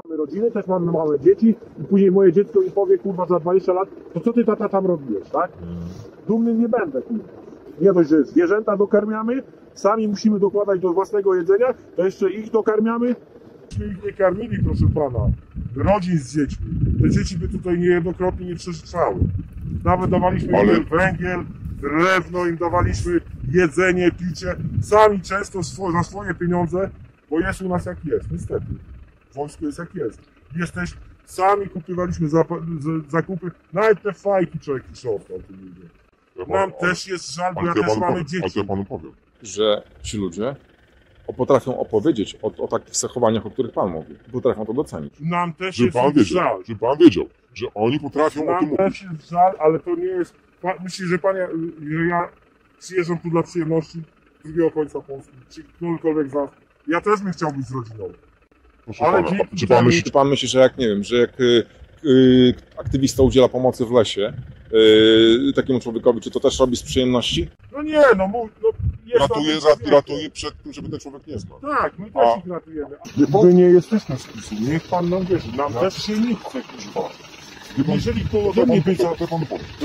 Mamy rodziny, też mamy małe dzieci i później moje dziecko mi powie, kurwa, za 20 lat, to co ty tata tam robiłeś, tak? Dumny nie będę, kurwa. Nie dość, że zwierzęta dokarmiamy, sami musimy dokładać do własnego jedzenia, to jeszcze ich dokarmiamy. Myśmy ich nie karmili, proszę pana, rodzin z dziećmi. Te dzieci by tutaj niejednokrotnie nie przeżywały. Nawet dawaliśmy im węgiel, drewno, im dawaliśmy jedzenie, picie. Sami często za swoje pieniądze, bo jest u nas jak jest, niestety. Wojsko jest jak jest. Sami kupowaliśmy zakupy, nawet te fajki człowiek piszą w tym ludzie. Nam też jest żal, bo ja też mamy dzieci. Ale to ja panu powiem. Że ci ludzie potrafią opowiedzieć o takich zachowaniach, o których pan mówi. Potrafią to docenić. Nam też Żeby jest pan wiedział, żal. żeby pan wiedział, że oni potrafią o tym Nam też mówić. jest żal, ale to nie jest... Myślisz, że ja przyjeżdżam tu dla przyjemności z drugiego końca Polski, czy ktokolwiek z nas. Ja też bym chciał być z rodziną. Proszę Ale pana, dzięki czy pan temu- myśli, Czy pan myśli, że jak, nie wiem, że jak aktywista udziela pomocy w lesie takiemu człowiekowi, czy to też robi z przyjemności? No nie, jest ratuje przed tym, żeby ten człowiek nie znał. Tak, my też ich ratujemy. My nie jesteśmy z PiS-u, niech pan nam wierzy. Nam też się nie chce, kurwa. Jeżeli to ode mnie by,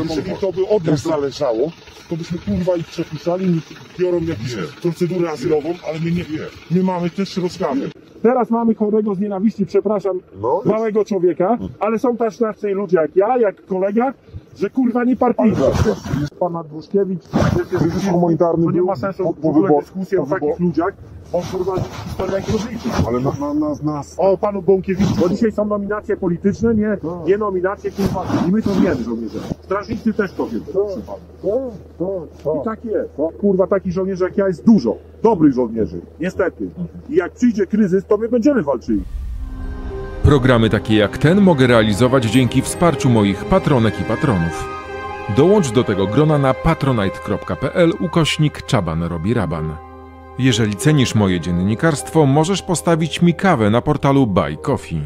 jeżeli to by od nas zależało, to byśmy kurwa ich przepisali, biorą jakąś procedurę azylową, ale my nie. My mamy też rozkazy. Teraz mamy chorego z nienawiści, przepraszam, małego człowieka, ale są też tacy ludzie jak ja, jak kolega, że kurwa nie partyjni. Jest pan Andruszkiewicz, jest humanitarny, to nie ma sensu w ogóle dyskusji o takich ludziach. On kurwa historia jak rozliczyć. Ale nas. O panu Bąkiewiczu, bo dzisiaj są nominacje polityczne, nie nominacje kurwa. I my to wiemy, żołnierze. Strażnicy też to wiedzą. I tak jest. Kurwa, takich żołnierzy jak ja jest dużo. Dobrych żołnierzy. Niestety. I jak przyjdzie kryzys, to my będziemy walczyli. Programy takie jak ten mogę realizować dzięki wsparciu moich patronek i patronów. Dołącz do tego grona na patronite.pl/Czaban robi raban. Jeżeli cenisz moje dziennikarstwo, możesz postawić mi kawę na portalu Buy Coffee.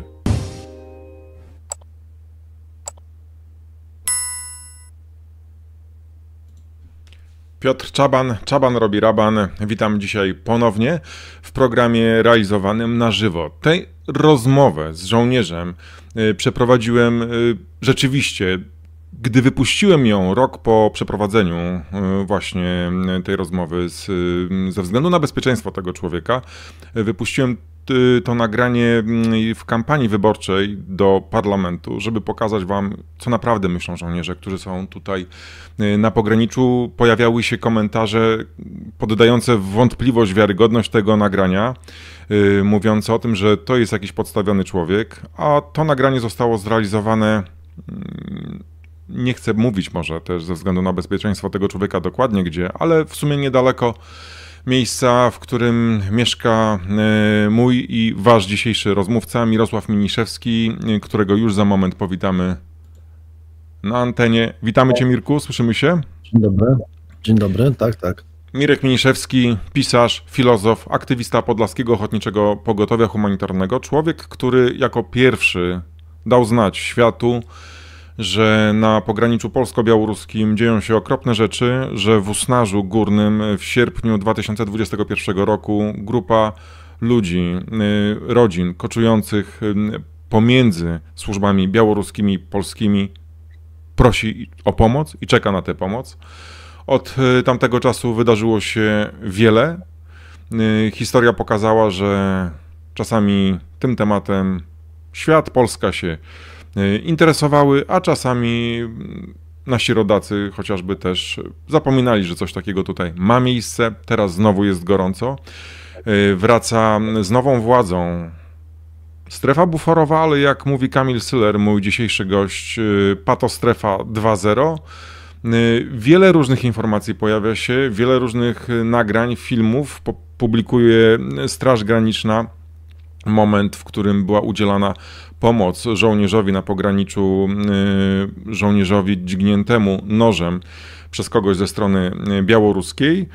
Piotr Czaban, Czaban robi raban. Witam dzisiaj ponownie w programie realizowanym na żywo. Tę rozmowę z żołnierzem przeprowadziłem rzeczywiście, gdy wypuściłem ją rok po przeprowadzeniu właśnie tej rozmowy ze względu na bezpieczeństwo tego człowieka. Wypuściłem to nagranie w kampanii wyborczej do parlamentu, żeby pokazać wam, co naprawdę myślą żołnierze, którzy są tutaj na pograniczu. Pojawiały się komentarze poddające w wątpliwość wiarygodność tego nagrania, mówiące o tym, że to jest jakiś podstawiony człowiek, a to nagranie zostało zrealizowane, nie chcę mówić może też ze względu na bezpieczeństwo tego człowieka dokładnie gdzie, ale w sumie niedaleko miejsca, w którym mieszka mój i wasz dzisiejszy rozmówca Mirosław Miniszewski, którego już za moment powitamy na antenie. Witamy cię, Mirku, słyszymy się? Dzień dobry, tak. Mirek Miniszewski, pisarz, filozof, aktywista Podlaskiego Ochotniczego Pogotowia Humanitarnego, człowiek, który jako pierwszy dał znać światu, że na pograniczu polsko-białoruskim dzieją się okropne rzeczy, że w Usnarzu Górnym w sierpniu 2021 roku grupa ludzi, rodzin koczujących pomiędzy służbami białoruskimi i polskimi prosi o pomoc i czeka na tę pomoc. Od tamtego czasu wydarzyło się wiele. Historia pokazała, że czasami tym tematem świat, Polska się interesowały, a czasami nasi rodacy chociażby też zapominali, że coś takiego tutaj ma miejsce. Teraz znowu jest gorąco. Wraca z nową władzą strefa buforowa, ale jak mówi Kamil Syler, mój dzisiejszy gość, patostrefa 2.0. Wiele różnych informacji pojawia się, wiele różnych nagrań, filmów publikuje Straż Graniczna. Moment, w którym była udzielana pomoc żołnierzowi na pograniczu, żołnierzowi dźgniętemu nożem przez kogoś ze strony białoruskiej.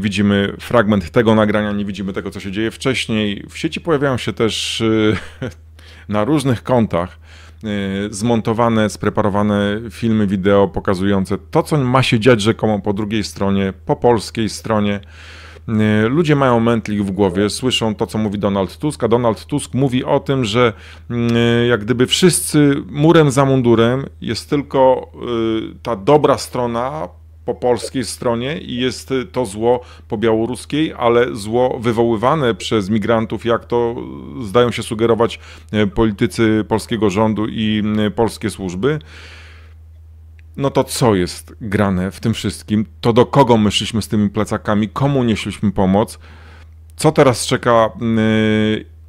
Widzimy fragment tego nagrania, nie widzimy tego, co się dzieje wcześniej. W sieci pojawiają się też na różnych kontach zmontowane, spreparowane filmy wideo pokazujące to, co ma się dziać rzekomo po drugiej stronie, po polskiej stronie. Ludzie mają mętlik w głowie, słyszą to, co mówi Donald Tusk, a Donald Tusk mówi o tym, że jak gdyby wszyscy murem za mundurem, jest tylko ta dobra strona po polskiej stronie i jest to zło po białoruskiej, ale zło wywoływane przez migrantów, jak to zdają się sugerować politycy polskiego rządu i polskie służby. No to co jest grane w tym wszystkim? To do kogo my szliśmy z tymi plecakami? Komu nieśliśmy pomoc? Co teraz czeka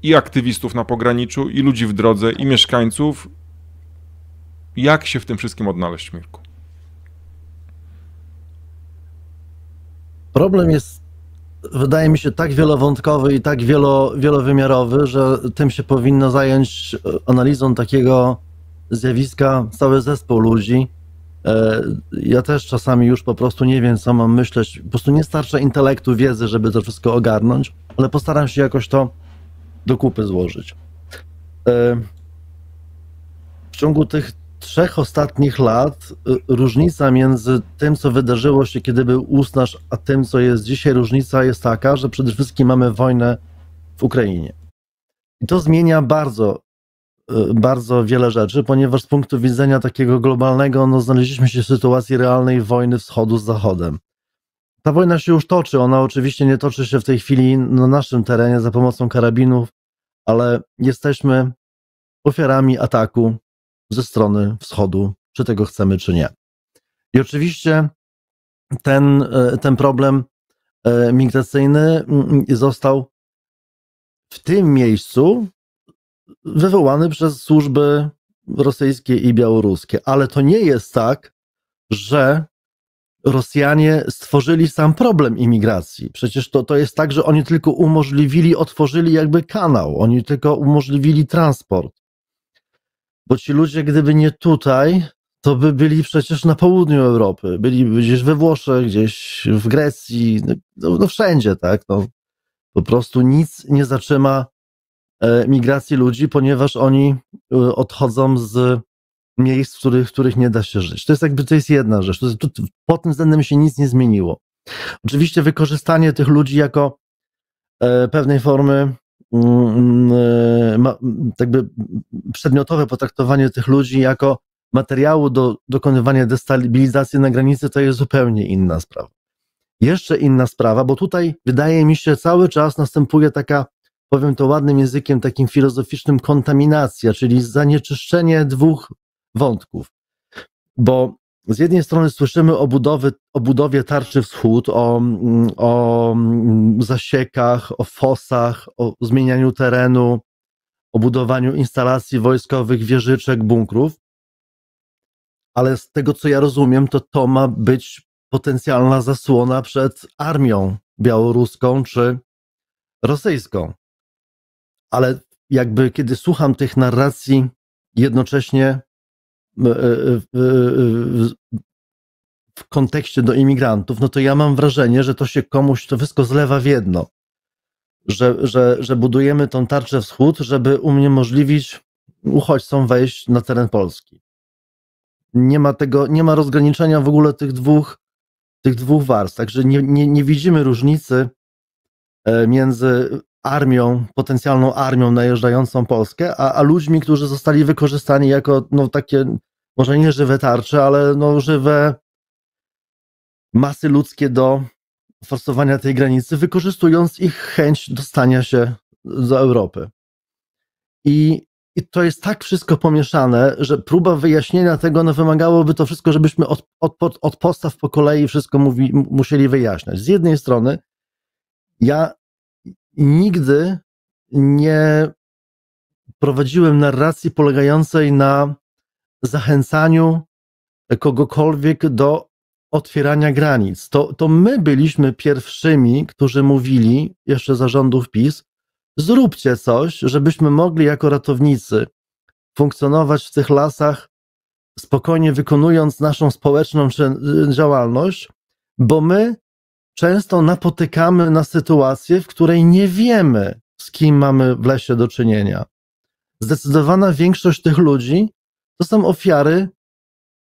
i aktywistów na pograniczu, i ludzi w drodze, i mieszkańców? Jak się w tym wszystkim odnaleźć, Mirku? Problem jest, wydaje mi się, tak wielowątkowy i tak wielowymiarowy, że tym się powinno zająć analizą takiego zjawiska cały zespół ludzi. Ja też czasami już po prostu nie wiem, co mam myśleć. Po prostu nie starcza intelektu, wiedzy, żeby to wszystko ogarnąć, ale postaram się jakoś to do kupy złożyć. W ciągu tych 3 ostatnich lat różnica między tym, co wydarzyło się, kiedy był Usnasz, a tym, co jest dzisiaj, różnica jest taka, że przede wszystkim mamy wojnę w Ukrainie. I to zmienia bardzo wiele rzeczy, ponieważ z punktu widzenia takiego globalnego, no, znaleźliśmy się w sytuacji realnej wojny wschodu z zachodem. Ta wojna się już toczy, ona oczywiście nie toczy się w tej chwili na naszym terenie za pomocą karabinów, ale jesteśmy ofiarami ataku ze strony wschodu, czy tego chcemy, czy nie. I oczywiście ten problem migracyjny został w tym miejscu wywołany przez służby rosyjskie i białoruskie. Ale to nie jest tak, że Rosjanie stworzyli sam problem imigracji. Przecież to jest tak, że oni tylko otworzyli jakby kanał, oni tylko umożliwili transport. Bo ci ludzie, gdyby nie tutaj, to by byli przecież na południu Europy, byli gdzieś we Włoszech, gdzieś w Grecji, no wszędzie, tak? No, po prostu nic nie zatrzyma migracji ludzi, ponieważ oni odchodzą z miejsc, w których nie da się żyć. To jest jedna rzecz. Pod tym względem się nic nie zmieniło. Oczywiście wykorzystanie tych ludzi jako pewnej formy, jakby przedmiotowe potraktowanie tych ludzi jako materiału do dokonywania destabilizacji na granicy, to jest zupełnie inna sprawa. Jeszcze inna sprawa, bo tutaj wydaje mi się cały czas następuje taka, powiem to ładnym językiem, takim filozoficznym, kontaminacja, czyli zanieczyszczenie 2 wątków. Bo z jednej strony słyszymy o budowie tarczy wschód, o zasiekach, o fosach, o zmienianiu terenu, o budowaniu instalacji wojskowych, wieżyczek, bunkrów, ale z tego, co ja rozumiem, to ma być potencjalna zasłona przed armią białoruską czy rosyjską. Ale jakby kiedy słucham tych narracji jednocześnie w kontekście do imigrantów, no to ja mam wrażenie, że to się komuś to wszystko zlewa w jedno. Że budujemy tą tarczę wschód, żeby uniemożliwić uchodźcom wejść na teren Polski. Nie ma rozgraniczenia w ogóle tych dwóch warstw. Także nie widzimy różnicy między armią, potencjalną armią najeżdżającą Polskę, a ludźmi, którzy zostali wykorzystani jako no, takie, może nie żywe tarcze, ale no, żywe masy ludzkie do forsowania tej granicy, wykorzystując ich chęć dostania się do Europy. I to jest tak wszystko pomieszane, że próba wyjaśnienia tego no, wymagałoby to wszystko, żebyśmy od podstaw po kolei wszystko musieli wyjaśniać. Z jednej strony ja nigdy nie prowadziłem narracji polegającej na zachęcaniu kogokolwiek do otwierania granic. To my byliśmy pierwszymi, którzy mówili, jeszcze za rządów PiS, zróbcie coś, żebyśmy mogli jako ratownicy funkcjonować w tych lasach, spokojnie wykonując naszą społeczną działalność, bo my często napotykamy na sytuację, w której nie wiemy, z kim mamy w lesie do czynienia. Zdecydowana większość tych ludzi to są ofiary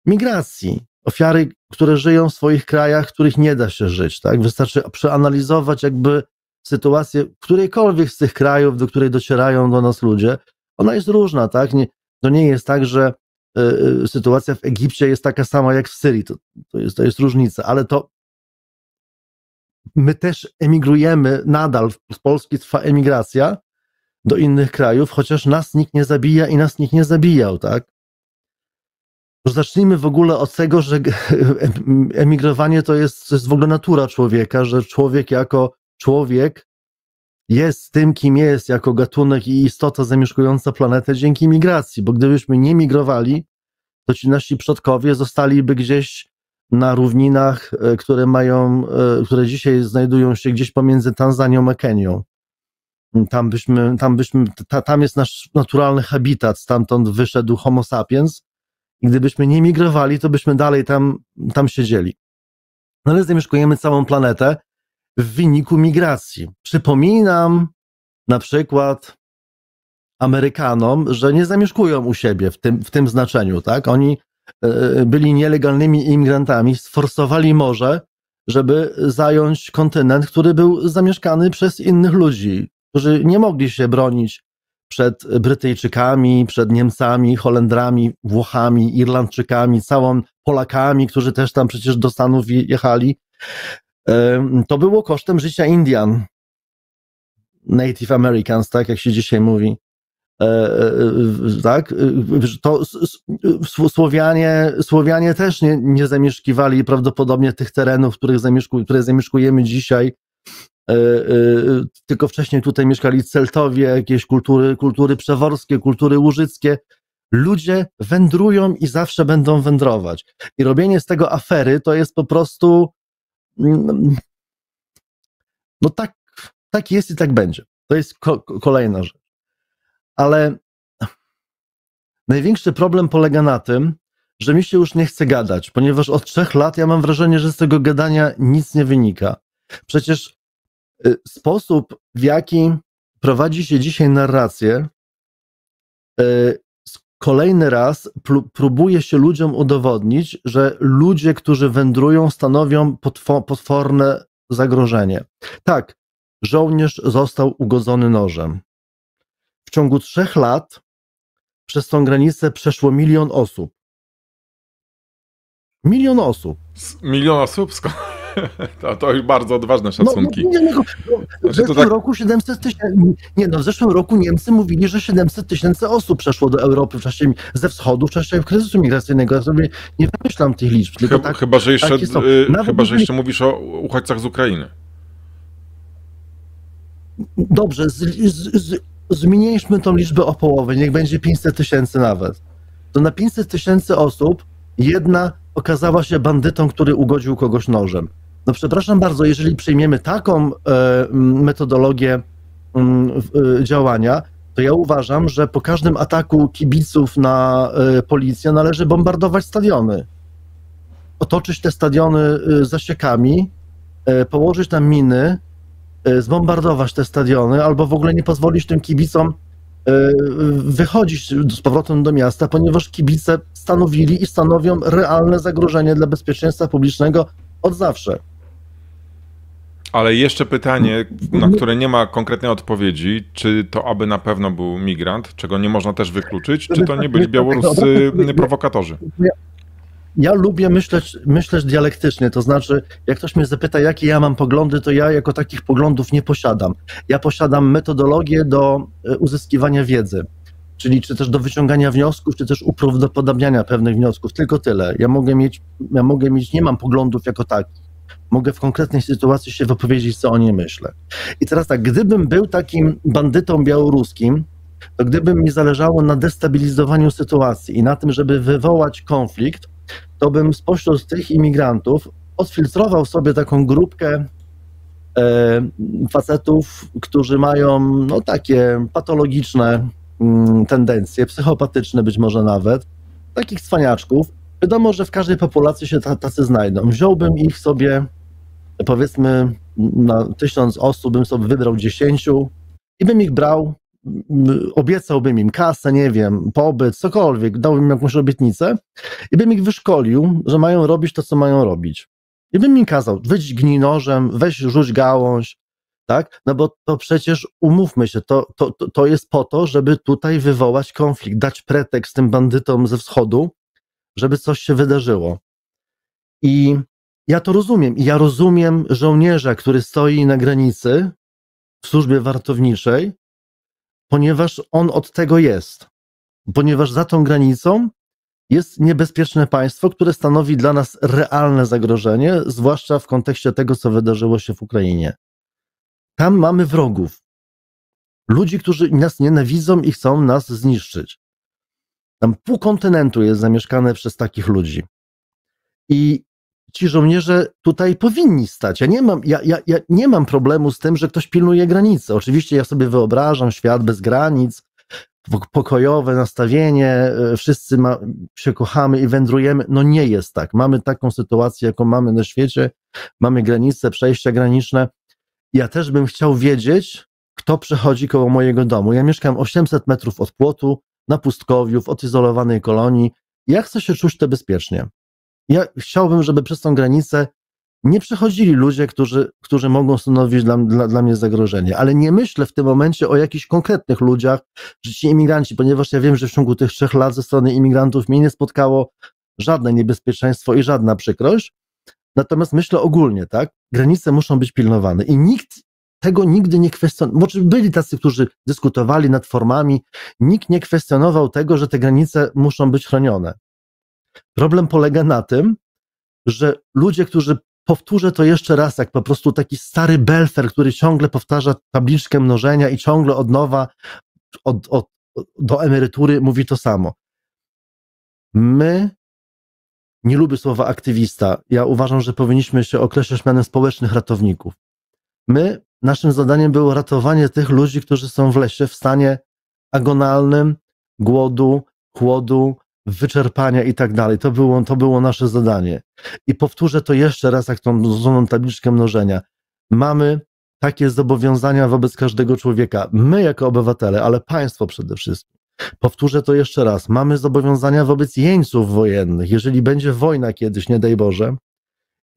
migracji, ofiary które żyją w swoich krajach, w których nie da się żyć, tak? Wystarczy przeanalizować jakby sytuację którejkolwiek z tych krajów, do której docierają do nas ludzie. Ona jest różna, tak? To nie jest tak, że sytuacja w Egipcie jest taka sama jak w Syrii. To jest różnica, ale to my też emigrujemy nadal, z Polski trwa emigracja do innych krajów, chociaż nas nikt nie zabija i nas nikt nie zabijał, tak? Zacznijmy w ogóle od tego, że emigrowanie to jest w ogóle natura człowieka, że człowiek jako człowiek jest tym, kim jest, jako gatunek i istota zamieszkująca planetę dzięki migracji, bo gdybyśmy nie migrowali, to ci nasi przodkowie zostaliby gdzieś na równinach, które dzisiaj znajdują się gdzieś pomiędzy Tanzanią a Kenią. Tam jest nasz naturalny habitat, stamtąd wyszedł Homo sapiens i gdybyśmy nie migrowali, to byśmy dalej tam siedzieli. No ale zamieszkujemy całą planetę w wyniku migracji. Przypominam na przykład Amerykanom, że nie zamieszkują u siebie w tym znaczeniu, tak? Oni byli nielegalnymi imigrantami, sforsowali morze, żeby zająć kontynent, który był zamieszkany przez innych ludzi, którzy nie mogli się bronić przed Brytyjczykami, przed Niemcami, Holendrami, Włochami, Irlandczykami, całą Polakami, którzy też tam przecież do Stanów jechali. To było kosztem życia Indian, Native Americans, tak jak się dzisiaj mówi. Tak? To Słowianie też nie zamieszkiwali prawdopodobnie tych terenów, które zamieszkujemy dzisiaj, tylko wcześniej tutaj mieszkali Celtowie, jakieś kultury przeworskie, kultury łużyckie. Ludzie wędrują i zawsze będą wędrować. I robienie z tego afery to jest po prostu no tak jest i tak będzie. To jest kolejna rzecz. Ale największy problem polega na tym, że mi się już nie chce gadać, ponieważ od 3 lat ja mam wrażenie, że z tego gadania nic nie wynika. Przecież sposób, w jaki prowadzi się dzisiaj narrację, kolejny raz próbuje się ludziom udowodnić, że ludzie, którzy wędrują, stanowią potworne zagrożenie. Tak, żołnierz został ugodzony nożem. W ciągu 3 lat przez tą granicę przeszło 1 000 000 osób. 1 000 000 osób. 1 000 000 osób? To już bardzo odważne szacunki. W zeszłym roku 700 000. W zeszłym roku Niemcy mówili, że 700 000 osób przeszło do Europy ze wschodu w czasie kryzysu migracyjnego. Ja sobie nie wymyślam tych liczb. Chyba, że jeszcze mówisz o uchodźcach z Ukrainy. Dobrze, zmniejszmy tą liczbę o połowę, niech będzie 500 000 nawet. To na 500 000 osób jedna okazała się bandytą, który ugodził kogoś nożem. No przepraszam bardzo, jeżeli przyjmiemy taką metodologię działania, to ja uważam, że po każdym ataku kibiców na policję należy bombardować stadiony. Otoczyć te stadiony zasiekami, położyć tam miny, zbombardować te stadiony, albo w ogóle nie pozwolić tym kibicom wychodzić z powrotem do miasta, ponieważ kibice stanowili i stanowią realne zagrożenie dla bezpieczeństwa publicznego od zawsze. Ale jeszcze pytanie, na które nie ma konkretnej odpowiedzi, czy to aby na pewno był migrant, czego nie można też wykluczyć, czy to nie byli białoruscy prowokatorzy? Ja lubię myśleć dialektycznie, to znaczy, jak ktoś mnie zapyta, jakie ja mam poglądy, to ja jako takich poglądów nie posiadam. Ja posiadam metodologię do uzyskiwania wiedzy, czyli czy też do wyciągania wniosków, czy też uprawdopodobniania pewnych wniosków, tylko tyle. Nie mam poglądów jako takich. Mogę w konkretnej sytuacji się wypowiedzieć, co o niej myślę. I teraz tak, gdybym był takim bandytą białoruskim, to gdyby mi zależało na destabilizowaniu sytuacji i na tym, żeby wywołać konflikt, to bym spośród tych imigrantów odfiltrował sobie taką grupkę facetów, którzy mają takie patologiczne tendencje, psychopatyczne być może nawet, takich cwaniaczków. Wiadomo, że w każdej populacji się tacy znajdą. Wziąłbym ich sobie, powiedzmy, na 1000 osób bym sobie wybrał 10 i bym ich brał obiecałbym im kasę, nie wiem, pobyt, cokolwiek, dałbym jakąś obietnicę i bym ich wyszkolił, że mają robić to, co mają robić. I bym im kazał, wyjdź gnij nożem, weź rzuć gałąź, tak? No bo to przecież, umówmy się, to jest po to, żeby tutaj wywołać konflikt, dać pretekst tym bandytom ze wschodu, żeby coś się wydarzyło. I ja to rozumiem. I ja rozumiem żołnierza, który stoi na granicy w służbie wartowniczej, ponieważ on od tego jest. Ponieważ za tą granicą jest niebezpieczne państwo, które stanowi dla nas realne zagrożenie, zwłaszcza w kontekście tego, co wydarzyło się w Ukrainie. Tam mamy wrogów. Ludzi, którzy nas nienawidzą i chcą nas zniszczyć. Tam pół kontynentu jest zamieszkane przez takich ludzi. I ci żołnierze tutaj powinni stać. Ja nie mam problemu z tym, że ktoś pilnuje granicy. Oczywiście ja sobie wyobrażam świat bez granic, pokojowe nastawienie, wszyscy się kochamy i wędrujemy. No nie jest tak. Mamy taką sytuację, jaką mamy na świecie. Mamy granice, przejścia graniczne. Ja też bym chciał wiedzieć, kto przechodzi koło mojego domu. Ja mieszkam 800 metrów od płotu, na pustkowiu, w odizolowanej kolonii. Ja chcę się czuć to bezpiecznie. Ja chciałbym, żeby przez tą granicę nie przechodzili ludzie, którzy mogą stanowić dla mnie zagrożenie. Ale nie myślę w tym momencie o jakichś konkretnych ludziach, że ci imigranci, ponieważ ja wiem, że w ciągu tych 3 lat ze strony imigrantów mnie nie spotkało żadne niebezpieczeństwo i żadna przykrość. Natomiast myślę ogólnie, tak? Granice muszą być pilnowane i nikt tego nigdy nie kwestionował. Byli tacy, którzy dyskutowali nad formami, nikt nie kwestionował tego, że te granice muszą być chronione. Problem polega na tym, że ludzie, którzy, powtórzę to jeszcze raz, jak po prostu taki stary belfer, który ciągle powtarza tabliczkę mnożenia i ciągle od nowa do emerytury mówi to samo. Nie lubię słowa aktywista. Ja uważam, że powinniśmy się określać mianem społecznych ratowników. Naszym zadaniem było ratowanie tych ludzi, którzy są w lesie w stanie agonalnym, głodu, chłodu, wyczerpania i tak dalej. To było nasze zadanie. I powtórzę to jeszcze raz, jak tą złożoną tabliczkę mnożenia. Mamy takie zobowiązania wobec każdego człowieka. My jako obywatele, ale państwo przede wszystkim. Powtórzę to jeszcze raz. Mamy zobowiązania wobec jeńców wojennych. Jeżeli będzie wojna kiedyś, nie daj Boże,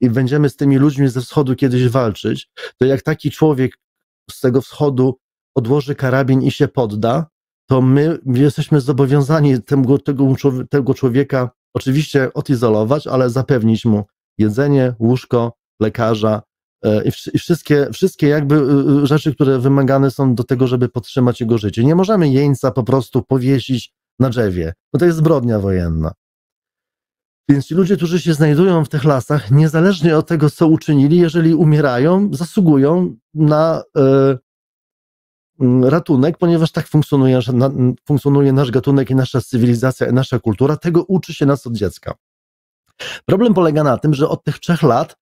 i będziemy z tymi ludźmi ze wschodu kiedyś walczyć, to jak taki człowiek z tego wschodu odłoży karabin i się podda, to my jesteśmy zobowiązani tego człowieka oczywiście odizolować, ale zapewnić mu jedzenie, łóżko, lekarza i wszystkie jakby rzeczy, które wymagane są do tego, żeby podtrzymać jego życie. Nie możemy jeńca po prostu powiesić na drzewie, bo to jest zbrodnia wojenna. Więc ci ludzie, którzy się znajdują w tych lasach, niezależnie od tego, co uczynili, jeżeli umierają, zasługują na ratunek, ponieważ tak funkcjonuje nasz gatunek i nasza cywilizacja i nasza kultura. Tego uczy się nas od dziecka. Problem polega na tym, że od tych 3 lat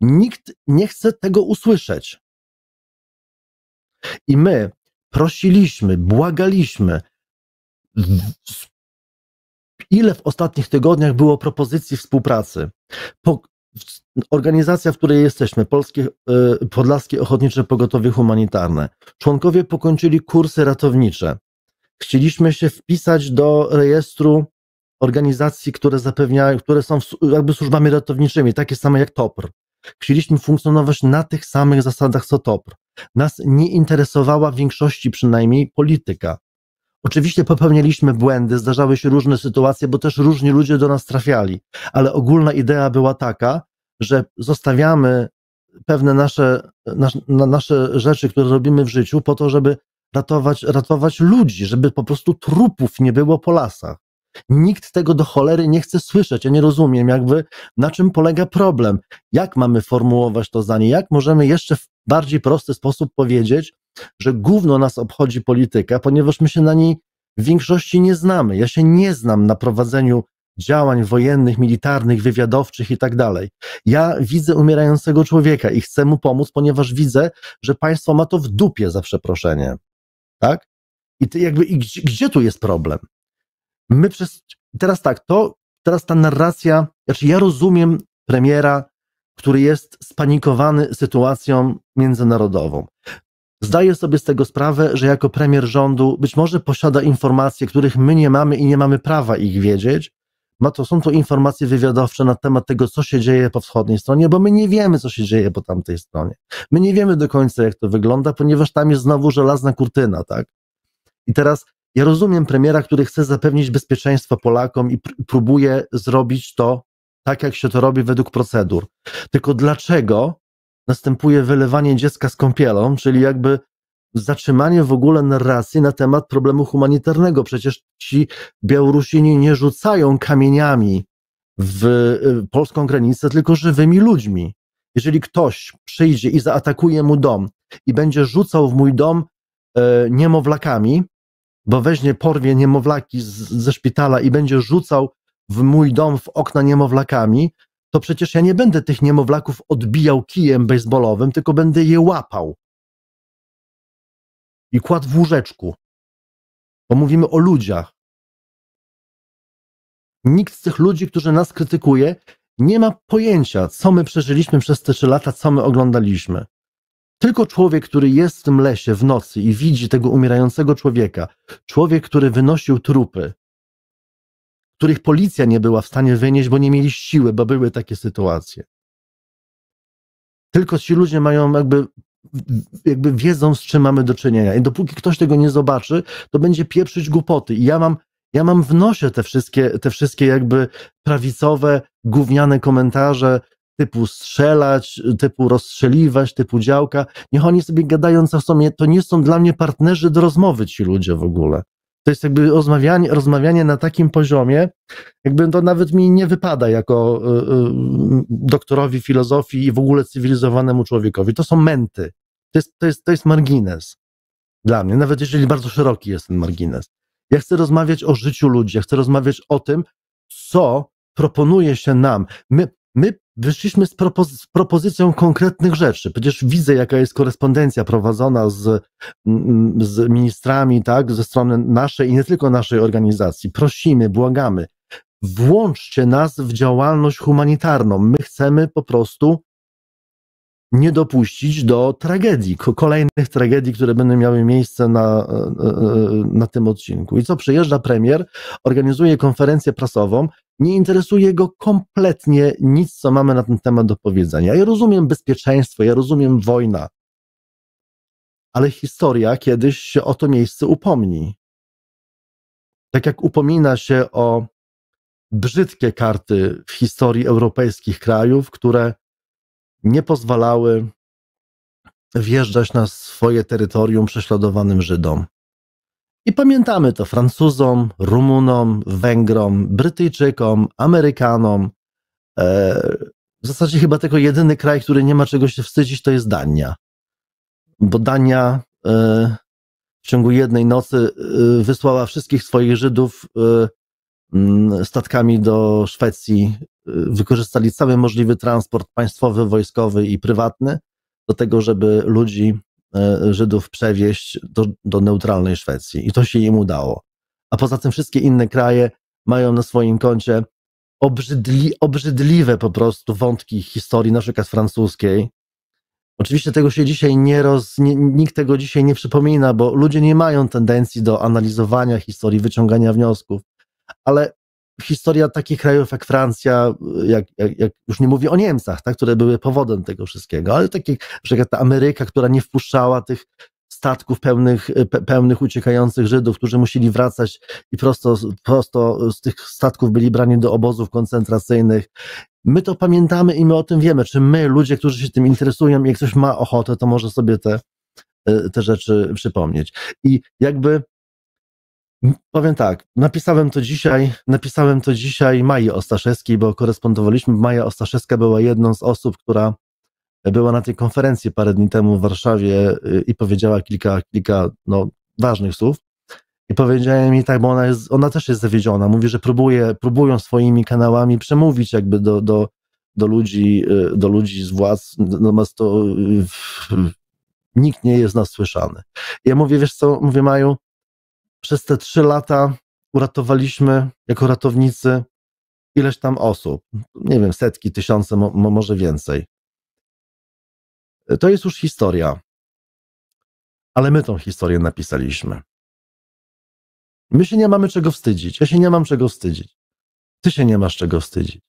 nikt nie chce tego usłyszeć. I my prosiliśmy, błagaliśmy. Ile w ostatnich tygodniach było propozycji współpracy? Organizacja, w której jesteśmy, Podlaskie Ochotnicze Pogotowie Humanitarne, członkowie pokończyli kursy ratownicze. Chcieliśmy się wpisać do rejestru organizacji, które są jakby służbami ratowniczymi, takie same jak TOPR. Chcieliśmy funkcjonować na tych samych zasadach co TOPR. Nas nie interesowała w większości przynajmniej polityka. Oczywiście popełnialiśmy błędy, zdarzały się różne sytuacje, bo też różni ludzie do nas trafiali, ale ogólna idea była taka, że zostawiamy pewne nasze rzeczy, które robimy w życiu po to, żeby ratować ludzi, żeby po prostu trupów nie było po lasach. Nikt tego do cholery nie chce słyszeć. Ja nie rozumiem jakby, na czym polega problem. Jak mamy formułować to zdanie? Jak możemy jeszcze w bardziej prosty sposób powiedzieć, że gówno nas obchodzi polityka, ponieważ my się na niej w większości nie znamy. Ja się nie znam na prowadzeniu działań wojennych, militarnych, wywiadowczych i tak dalej. Ja widzę umierającego człowieka i chcę mu pomóc, ponieważ widzę, że państwo ma to w dupie, za przeproszenie. Tak? I gdzie tu jest problem? Teraz ta narracja, znaczy ja rozumiem premiera, który jest spanikowany sytuacją międzynarodową. zdaje sobie z tego sprawę, że jako premier rządu być może posiada informacje, których my nie mamy i nie mamy prawa ich wiedzieć. Są to informacje wywiadowcze na temat tego, co się dzieje po wschodniej stronie, bo my nie wiemy, co się dzieje po tamtej stronie. My nie wiemy do końca, jak to wygląda, ponieważ tam jest znowu żelazna kurtyna, tak? I teraz ja rozumiem premiera, który chce zapewnić bezpieczeństwo Polakom i próbuje zrobić to tak, jak się to robi według procedur. Tylko dlaczego następuje wylewanie dziecka z kąpielą, czyli jakby zatrzymanie w ogóle narracji na temat problemu humanitarnego. Przecież ci Białorusini nie rzucają kamieniami w polską granicę, tylko żywymi ludźmi. Jeżeli ktoś przyjdzie i zaatakuje mu dom i będzie rzucał w mój dom niemowlakami, bo porwie niemowlaki ze szpitala i będzie rzucał w mój dom w okna niemowlakami, to przecież ja nie będę tych niemowlaków odbijał kijem bejsbolowym, tylko będę je łapał i kładł w łóżeczku, bo mówimy o ludziach. Nikt z tych ludzi, którzy nas krytykuje, nie ma pojęcia, co my przeżyliśmy przez te 3 lata, co my oglądaliśmy. Tylko człowiek, który jest w tym lesie w nocy i widzi tego umierającego człowieka, człowiek, który wynosił trupy, których policja nie była w stanie wynieść, bo nie mieli siły, bo były takie sytuacje. Tylko ci ludzie mają jakby wiedzą, z czym mamy do czynienia. I dopóki ktoś tego nie zobaczy, to będzie pieprzyć głupoty. I ja mam w nosie te wszystkie jakby prawicowe, gówniane komentarze typu strzelać, typu rozstrzeliwać, typu działka. Niech oni sobie gadają co chcą. To nie są dla mnie partnerzy do rozmowy ci ludzie w ogóle. To jest jakby rozmawianie na takim poziomie, jakby to nawet mi nie wypada jako doktorowi filozofii i w ogóle cywilizowanemu człowiekowi. To są męty. To jest margines dla mnie, nawet jeżeli bardzo szeroki jest ten margines. Ja chcę rozmawiać o życiu ludzi, ja chcę rozmawiać o tym, co proponuje się nam. My wyszliśmy z propozycją konkretnych rzeczy. Przecież widzę, jaka jest korespondencja prowadzona z ministrami, tak, ze strony naszej i nie tylko naszej organizacji. Prosimy, błagamy, włączcie nas w działalność humanitarną. My chcemy po prostu nie dopuścić do tragedii, kolejnych tragedii, które będą miały miejsce na tym odcinku. I co, przyjeżdża premier, organizuje konferencję prasową, nie interesuje go kompletnie nic, co mamy na ten temat do powiedzenia. Ja rozumiem bezpieczeństwo, ja rozumiem wojna, ale historia kiedyś się o to miejsce upomni. Tak jak upomina się o brzydkie karty w historii europejskich krajów, które nie pozwalały wjeżdżać na swoje terytorium prześladowanym Żydom. I pamiętamy to Francuzom, Rumunom, Węgrom, Brytyjczykom, Amerykanom. W zasadzie chyba tylko jedyny kraj, który nie ma czego się wstydzić, to jest Dania. Bo Dania w ciągu jednej nocy wysłała wszystkich swoich Żydów statkami do Szwecji. Wykorzystali cały możliwy transport państwowy, wojskowy i prywatny do tego, żeby ludzi, Żydów przewieźć do neutralnej Szwecji. I to się im udało. A poza tym wszystkie inne kraje mają na swoim koncie obrzydliwe po prostu wątki historii, na przykład francuskiej. Oczywiście tego się dzisiaj nikt tego dzisiaj nie przypomina, bo ludzie nie mają tendencji do analizowania historii, wyciągania wniosków, ale historia takich krajów jak Francja, jak już nie mówię o Niemcach, tak, które były powodem tego wszystkiego, ale takie, na przykład ta Ameryka, która nie wpuszczała tych statków pełnych uciekających Żydów, którzy musieli wracać i prosto z tych statków byli brani do obozów koncentracyjnych. My to pamiętamy i my o tym wiemy. Czy my, ludzie, którzy się tym interesują i jak ktoś ma ochotę, to może sobie te rzeczy przypomnieć. I jakby powiem tak, napisałem to dzisiaj Maji Ostaszewskiej, bo korespondowaliśmy. Maja Ostaszewska była jedną z osób, która była na tej konferencji parę dni temu w Warszawie i powiedziała kilka ważnych słów. I powiedziała mi tak, bo ona też jest zawiedziona. Mówi, że próbują swoimi kanałami przemówić jakby do ludzi z władz, natomiast to nikt nie jest nas słyszany. I ja mówię, wiesz co, mówię Maju, przez te 3 lata uratowaliśmy jako ratownicy ileś tam osób, nie wiem, setki, tysiące, może więcej. To jest już historia. ale my tą historię napisaliśmy. My się nie mamy czego wstydzić. Ja się nie mam czego wstydzić. Ty się nie masz czego wstydzić.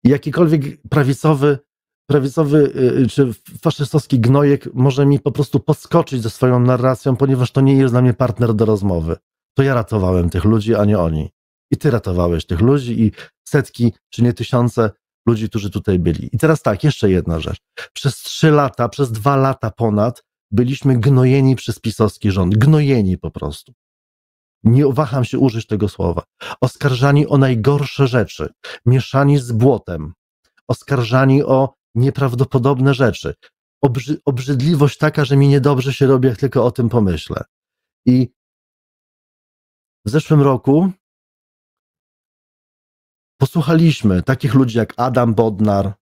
I jakikolwiek prawicowy czy faszystowski gnojek może mi po prostu podskoczyć ze swoją narracją, ponieważ to nie jest dla mnie partner do rozmowy. To ja ratowałem tych ludzi, a nie oni. I ty ratowałeś tych ludzi i setki, czy nie tysiące ludzi, którzy tutaj byli. I teraz tak, jeszcze jedna rzecz. Przez 3 lata, przez 2 lata ponad byliśmy gnojeni przez pisowski rząd. Gnojeni po prostu. Nie waham się użyć tego słowa. Oskarżani o najgorsze rzeczy. Mieszani z błotem. Oskarżani o nieprawdopodobne rzeczy. Obrzydliwość taka, że mi niedobrze się robi, jak tylko o tym pomyślę. I w zeszłym roku posłuchaliśmy takich ludzi jak Adam Bodnar,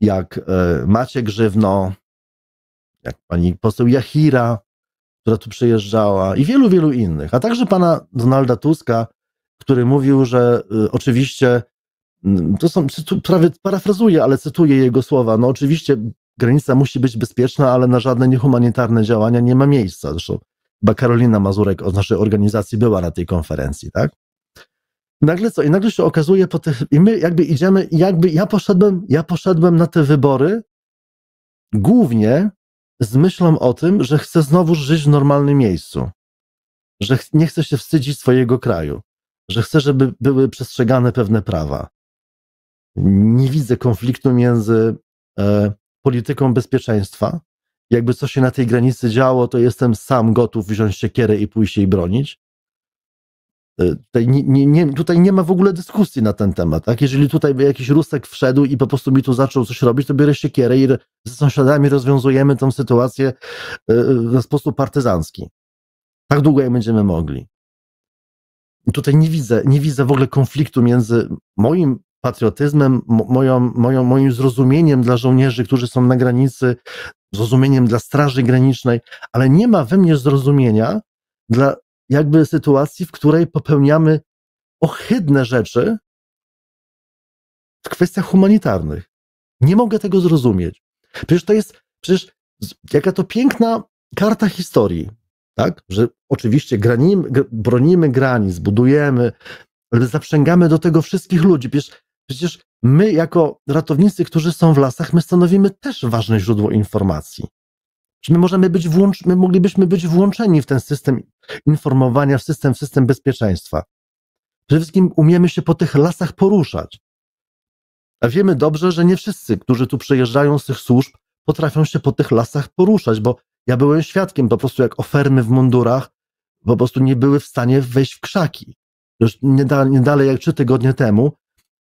jak Maciek Grzywno, jak pani poseł Jachira, która tu przyjeżdżała i wielu, wielu innych, a także pana Donalda Tuska, który mówił, że oczywiście, to są, prawie parafrazuję, ale cytuję jego słowa, no oczywiście granica musi być bezpieczna, ale na żadne niehumanitarne działania nie ma miejsca. Zresztą chyba Karolina Mazurek od naszej organizacji była na tej konferencji, tak? Nagle co? I nagle się okazuje, i my jakby idziemy, ja poszedłem na te wybory głównie z myślą o tym, że chcę znowu żyć w normalnym miejscu, że nie chcę się wstydzić swojego kraju, że chcę, żeby były przestrzegane pewne prawa. Nie widzę konfliktu między polityką bezpieczeństwa. Jakby coś się na tej granicy działo, to jestem sam gotów wziąć siekierę i pójść jej bronić. Tutaj nie ma w ogóle dyskusji na ten temat. Tak? Jeżeli tutaj by jakiś Rusek wszedł i po prostu mi tu zaczął coś robić, to biorę siekierę i ze sąsiadami rozwiązujemy tę sytuację w sposób partyzancki. Tak długo, jak będziemy mogli. I tutaj nie widzę w ogóle konfliktu między moim patriotyzmem, moim zrozumieniem dla żołnierzy, którzy są na granicy, zrozumieniem dla Straży Granicznej, ale nie ma we mnie zrozumienia dla jakby sytuacji, w której popełniamy ohydne rzeczy w kwestiach humanitarnych. Nie mogę tego zrozumieć. Przecież jaka to piękna karta historii, tak? Że oczywiście bronimy granic, budujemy, ale zaprzęgamy do tego wszystkich ludzi. Przecież my jako ratownicy, którzy są w lasach, my stanowimy też ważne źródło informacji. My moglibyśmy być włączeni w ten system informowania, w system bezpieczeństwa. Przede wszystkim umiemy się po tych lasach poruszać. A wiemy dobrze, że nie wszyscy, którzy tu przyjeżdżają z tych służb, potrafią się po tych lasach poruszać, bo ja byłem świadkiem po prostu, jak ofermy w mundurach po prostu nie były w stanie wejść w krzaki. Już nie dalej jak 3 tygodnie temu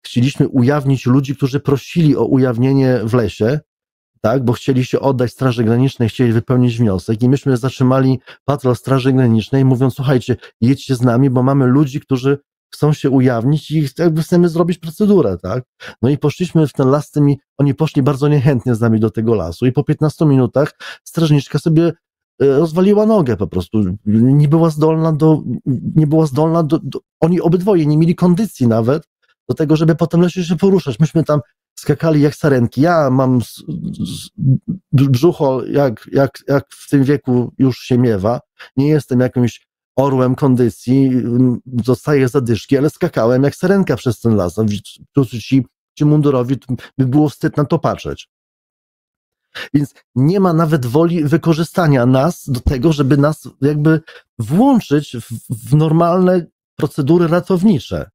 chcieliśmy ujawnić ludzi, którzy prosili o ujawnienie w lesie, tak, bo chcieli się oddać Straży Granicznej, chcieli wypełnić wniosek i myśmy zatrzymali patrol Straży Granicznej, mówiąc, słuchajcie, jedźcie z nami, bo mamy ludzi, którzy chcą się ujawnić i jakby chcemy zrobić procedurę, tak. No i poszliśmy w ten las z tymi, oni poszli bardzo niechętnie z nami do tego lasu i po 15 minutach strażniczka sobie rozwaliła nogę po prostu, nie była zdolna do oni obydwoje nie mieli kondycji nawet do tego, żeby po tym lesie się poruszać. Myśmy tam skakali jak sarenki. Ja mam brzucho, jak w tym wieku już się miewa. Nie jestem jakimś orłem kondycji, dostaję zadyszki, ale skakałem jak sarenka przez ten las. Ci mundurowi by było wstyd na to patrzeć. Więc nie ma nawet woli wykorzystania nas do tego, żeby nas jakby włączyć w normalne procedury ratownicze.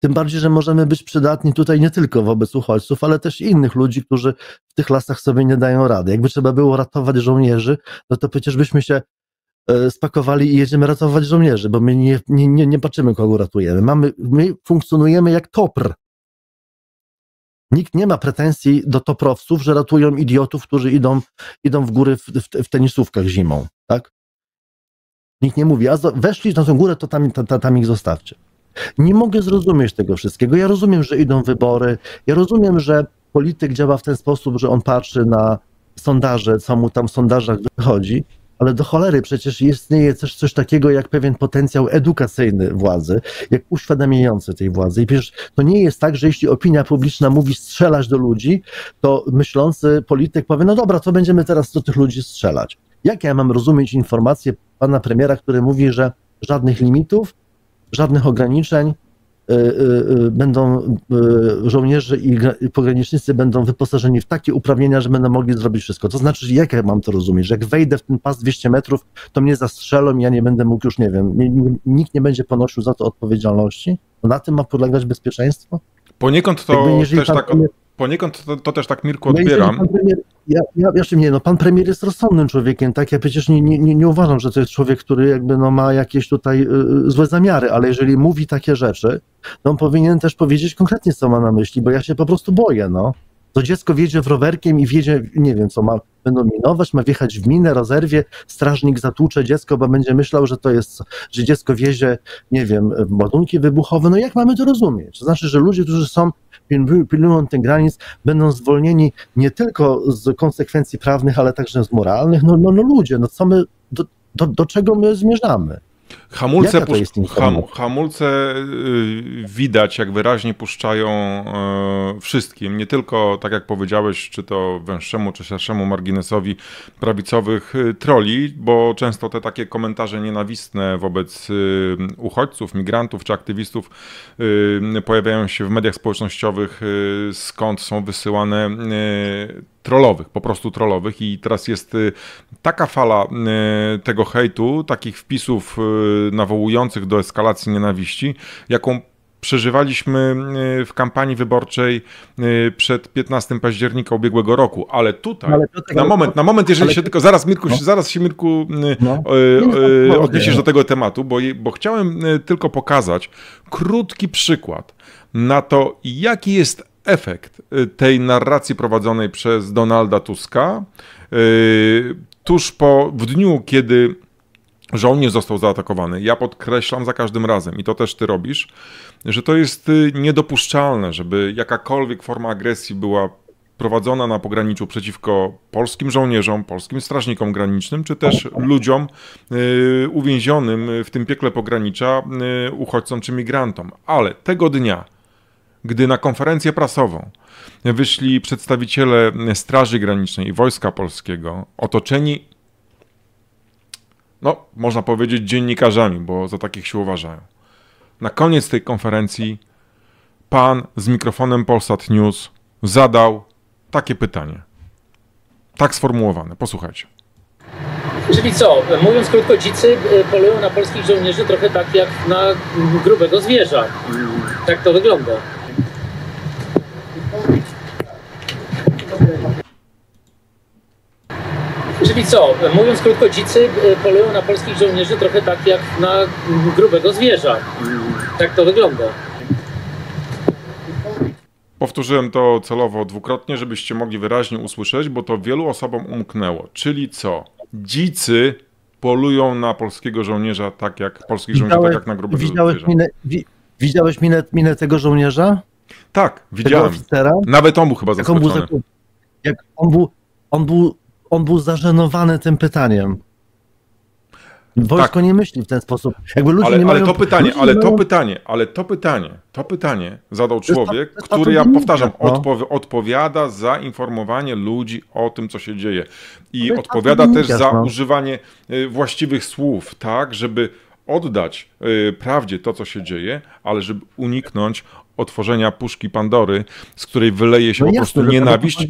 Tym bardziej, że możemy być przydatni tutaj nie tylko wobec uchodźców, ale też innych ludzi, którzy w tych lasach sobie nie dają rady. Jakby trzeba było ratować żołnierzy, no to przecież byśmy się spakowali i jedziemy ratować żołnierzy, bo my nie patrzymy, kogo ratujemy. My funkcjonujemy jak TOPR. Nikt nie ma pretensji do toprowców, że ratują idiotów, którzy idą w góry w tenisówkach zimą, tak? Nikt nie mówi, a weszli na tę górę, to tam ich zostawcie. Nie mogę zrozumieć tego wszystkiego. Ja rozumiem, że idą wybory, ja rozumiem, że polityk działa w ten sposób, że on patrzy na sondaże, co mu tam w sondażach wychodzi, ale do cholery przecież istnieje też coś takiego jak pewien potencjał edukacyjny władzy, jak uświadamiający tej władzy. I przecież to nie jest tak, że jeśli opinia publiczna mówi strzelać do ludzi, to myślący polityk powie, no dobra, to będziemy teraz do tych ludzi strzelać. Jak ja mam rozumieć informację pana premiera, który mówi, że żadnych limitów, żadnych ograniczeń, będą żołnierze i pogranicznicy będą wyposażeni w takie uprawnienia, że będą mogli zrobić wszystko. To znaczy, że jak ja mam to rozumieć? Że jak wejdę w ten pas 200 metrów, to mnie zastrzelą i ja nie będę mógł już, nie wiem, nikt nie będzie ponosił za to odpowiedzialności? No na tym ma polegać bezpieczeństwo? Poniekąd to też tak... Poniekąd to też tak, Mirku, odbieram. Pan premier jest rozsądnym człowiekiem, tak? Ja przecież nie uważam, że to jest człowiek, który jakby ma jakieś tutaj złe zamiary, ale jeżeli mówi takie rzeczy, to on powinien też powiedzieć konkretnie, co ma na myśli, bo ja się po prostu boję, no. To dziecko wjedzie w rowerkiem i wjedzie, nie wiem co, będą minować, ma wjechać w minę, rozerwie, strażnik zatłucze dziecko, bo będzie myślał, że dziecko wiezie, nie wiem, ładunki wybuchowe. No jak mamy to rozumieć? To znaczy, że ludzie, którzy pilnują tych granic, będą zwolnieni nie tylko z konsekwencji prawnych, ale także z moralnych. No ludzie, no co my, do czego my zmierzamy? Hamulce widać, jak wyraźnie puszczają wszystkim, nie tylko, tak jak powiedziałeś, czy to węższemu, czy szerszemu marginesowi prawicowych troli, bo często te takie komentarze nienawistne wobec uchodźców, migrantów czy aktywistów pojawiają się w mediach społecznościowych, skąd są wysyłane trollowych, po prostu trollowych, i teraz jest taka fala tego hejtu, takich wpisów nawołujących do eskalacji nienawiści, jaką przeżywaliśmy w kampanii wyborczej przed 15 października ubiegłego roku, ale tutaj, na moment, jeżeli się tylko, zaraz się Mirku odniesiesz do tego tematu, bo chciałem tylko pokazać krótki przykład na to, jaki jest efekt tej narracji prowadzonej przez Donalda Tuska w dniu, kiedy żołnierz został zaatakowany. Ja podkreślam za każdym razem, i to też ty robisz, że to jest niedopuszczalne, żeby jakakolwiek forma agresji była prowadzona na pograniczu przeciwko polskim żołnierzom, polskim strażnikom granicznym, czy też ludziom uwięzionym w tym piekle pogranicza, uchodźcom czy migrantom. Ale tego dnia, gdy na konferencję prasową wyszli przedstawiciele Straży Granicznej i Wojska Polskiego, otoczeni, no można powiedzieć, dziennikarzami, bo za takich się uważają. Na koniec tej konferencji pan z mikrofonem Polsat News zadał takie pytanie. Tak sformułowane. Posłuchajcie. Czyli co? Mówiąc krótko, dzicy polują na polskich żołnierzy trochę tak jak na grubego zwierza. Tak to wygląda. Czyli co? Mówiąc krótko, dzicy polują na polskich żołnierzy trochę tak jak na grubego zwierza. Tak to wygląda. Powtórzyłem to celowo dwukrotnie, żebyście mogli wyraźnie usłyszeć, bo to wielu osobom umknęło. Czyli co? Dzicy polują na polskiego żołnierza tak jak tak jak na grubego zwierza. Widziałeś minę tego żołnierza? Tak, widziałem. Nawet on był chyba zaskoczony. On był zażenowany tym pytaniem. Wojsko nie myśli w ten sposób. Jakby ludzie nie mają, to pytanie zadał człowiek, który, ja powtarzam, odpowiada za informowanie ludzi o tym, co się dzieje. I odpowiada też za używanie właściwych słów, tak, żeby oddać prawdzie to, co się dzieje, ale żeby uniknąć otworzenia puszki Pandory, z której wyleje się po prostu nienawiść,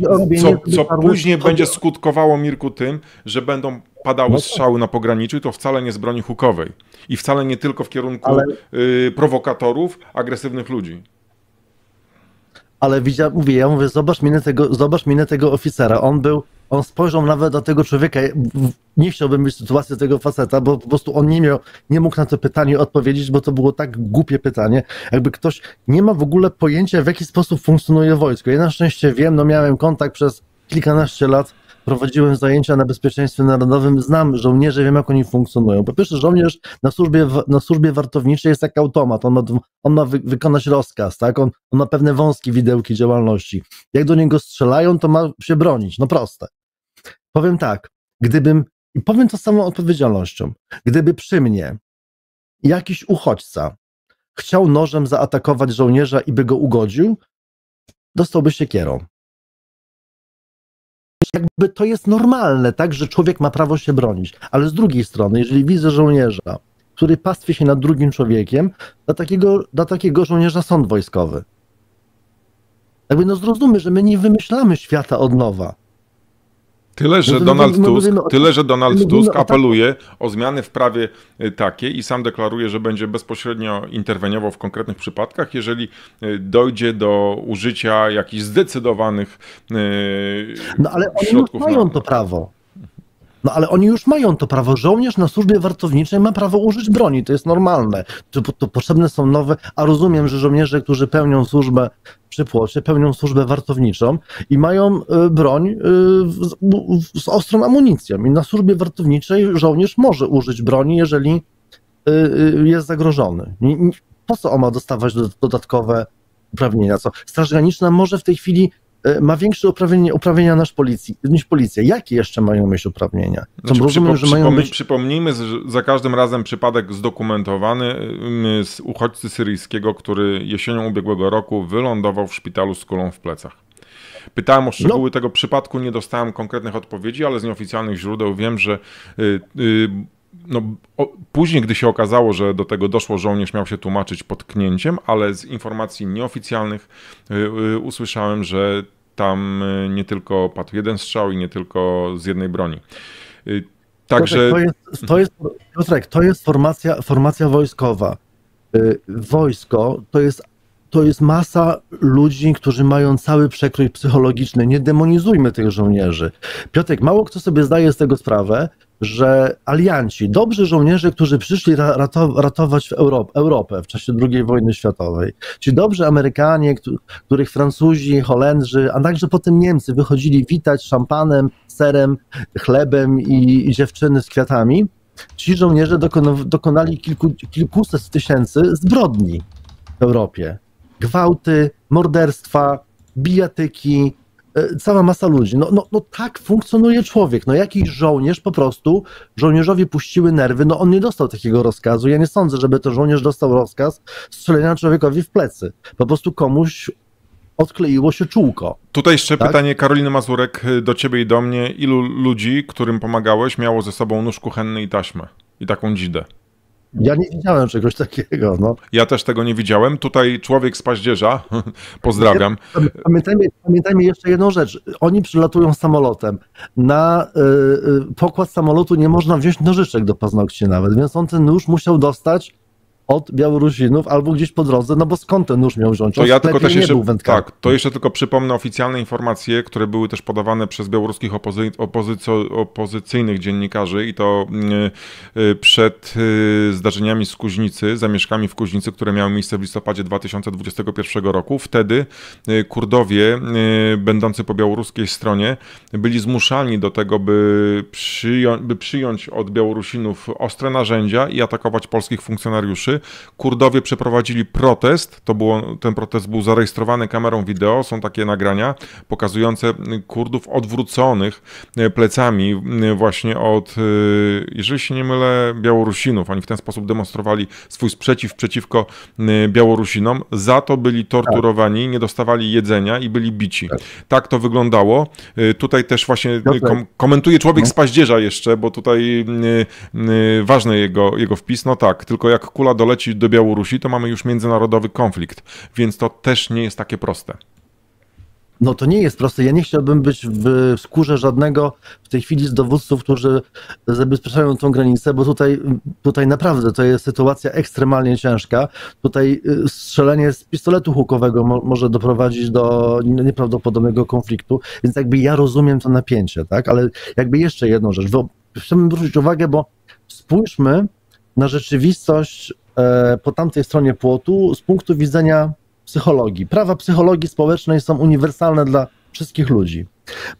co później będzie skutkowało, Mirku, tym, że będą padały strzały na pograniczu, i to wcale nie z broni hukowej. I wcale nie tylko w kierunku prowokatorów, agresywnych ludzi. Ale ja mówię, zobacz minę tego oficera. On spojrzał nawet do tego człowieka. Nie chciałbym mieć sytuacji tego faceta, bo po prostu on nie mógł na to pytanie odpowiedzieć, bo to było tak głupie pytanie. Jakby ktoś nie ma w ogóle pojęcia, w jaki sposób funkcjonuje wojsko. Ja na szczęście wiem, miałem kontakt przez kilkanaście lat, prowadziłem zajęcia na bezpieczeństwie narodowym, znam żołnierzy, wiem, jak oni funkcjonują. Po pierwsze, żołnierz na służbie wartowniczej jest jak automat, on ma wykonać rozkaz, tak? On ma pewne wąskie widełki działalności. Jak do niego strzelają, to ma się bronić, no proste. Powiem tak, i powiem to z całą odpowiedzialnością, gdyby przy mnie jakiś uchodźca chciał nożem zaatakować żołnierza i by go ugodził, dostałby siekierą. jakby to jest normalne, tak, że człowiek ma prawo się bronić. Ale z drugiej strony, jeżeli widzę żołnierza, który pastwi się nad drugim człowiekiem, dla takiego żołnierza sąd wojskowy. Jakby no zrozummy, że my nie wymyślamy świata od nowa. Tyle, że Donald Tusk apeluje o zmiany w prawie takie i sam deklaruje, że będzie bezpośrednio interweniował w konkretnych przypadkach, jeżeli dojdzie do użycia jakichś zdecydowanych no ale oni środków. Już mają to prawo. No ale oni już mają to prawo. Żołnierz na służbie wartowniczej ma prawo użyć broni. To jest normalne. To potrzebne są nowe, a rozumiem, że żołnierze, którzy pełnią służbę przy płocie, pełnią służbę wartowniczą i mają broń z ostrą amunicją. I na służbie wartowniczej żołnierz może użyć broni, jeżeli jest zagrożony. Po co on ma dostawać dodatkowe uprawnienia? Straż Graniczna może w tej chwili ma większe uprawnienia niż policja. Jakie jeszcze mają mieć uprawnienia? Przypomnijmy za każdym razem przypadek zdokumentowany z uchodźcy syryjskiego, który jesienią ubiegłego roku wylądował w szpitalu z kulą w plecach. Pytałem o szczegóły tego przypadku, nie dostałem konkretnych odpowiedzi, ale z nieoficjalnych źródeł wiem, że później, gdy się okazało, że do tego doszło, żołnierz miał się tłumaczyć potknięciem, ale z informacji nieoficjalnych usłyszałem, że tam nie tylko padł jeden strzał i nie tylko z jednej broni. Także... To jest formacja wojskowa. Wojsko to jest masa ludzi, którzy mają cały przekrój psychologiczny. Nie demonizujmy tych żołnierzy. Piotrek, mało kto sobie zdaje z tego sprawę, że alianci, dobrzy żołnierze, którzy przyszli ratować Europę w czasie II wojny światowej, ci dobrzy Amerykanie, których Francuzi, Holendrzy, a także potem Niemcy wychodzili witać szampanem, serem, chlebem i dziewczyny z kwiatami, ci żołnierze dokonali kilkuset tysięcy zbrodni w Europie. Gwałty, morderstwa, bijatyki, cała masa ludzi. No tak funkcjonuje człowiek. No jakiś żołnierz po prostu, żołnierzowi puściły nerwy, no on nie dostał takiego rozkazu. Ja nie sądzę, żeby to żołnierz dostał rozkaz strzelenia człowiekowi w plecy. Po prostu komuś odkleiło się czółko. Tutaj jeszcze pytanie Karoliny Mazurek do ciebie i do mnie. Ilu ludzi, którym pomagałeś, miało ze sobą nóż kuchenny i taśmę? I taką dzidę? Ja nie widziałem czegoś takiego. No. Ja też tego nie widziałem. Tutaj człowiek z Paździerza, pozdrawiam. Pamiętajmy jeszcze jedną rzecz. Oni przylatują samolotem. Na pokład samolotu nie można wziąć nożyczek do paznokci nawet, więc on ten nóż musiał dostać od Białorusinów albo gdzieś po drodze, no bo skąd ten nóż miał wziąć? To ja tylko też jeszcze, to jeszcze tylko przypomnę oficjalne informacje, które były też podawane przez białoruskich opozycyjnych dziennikarzy i to przed zdarzeniami z Kuźnicy, zamieszkami w Kuźnicy, które miały miejsce w listopadzie 2021 roku. Wtedy Kurdowie, będący po białoruskiej stronie, byli zmuszani do tego, by przyjąć od Białorusinów ostre narzędzia i atakować polskich funkcjonariuszy. Kurdowie przeprowadzili protest, ten protest był zarejestrowany kamerą wideo, są takie nagrania pokazujące Kurdów odwróconych plecami właśnie od, jeżeli się nie mylę, Białorusinów. Oni w ten sposób demonstrowali swój sprzeciw przeciwko Białorusinom, za to byli torturowani, nie dostawali jedzenia i byli bici. Tak to wyglądało. Tutaj też właśnie komentuje człowiek z Paździerza jeszcze, bo tutaj ważny jego wpis, no tak, tylko jak kula doleci do Białorusi, to mamy już międzynarodowy konflikt, więc to też nie jest takie proste. No to nie jest proste. Ja nie chciałbym być w skórze żadnego w tej chwili z dowódców, którzy zabezpieczają tą granicę, bo tutaj naprawdę to jest sytuacja ekstremalnie ciężka. Tutaj strzelenie z pistoletu hukowego może doprowadzić do nieprawdopodobnego konfliktu, więc jakby ja rozumiem to napięcie, tak? Ale jakby jeszcze jedną rzecz. Chciałbym zwrócić uwagę, bo spójrzmy na rzeczywistość po tamtej stronie płotu z punktu widzenia psychologii. Prawa psychologii społecznej są uniwersalne dla wszystkich ludzi.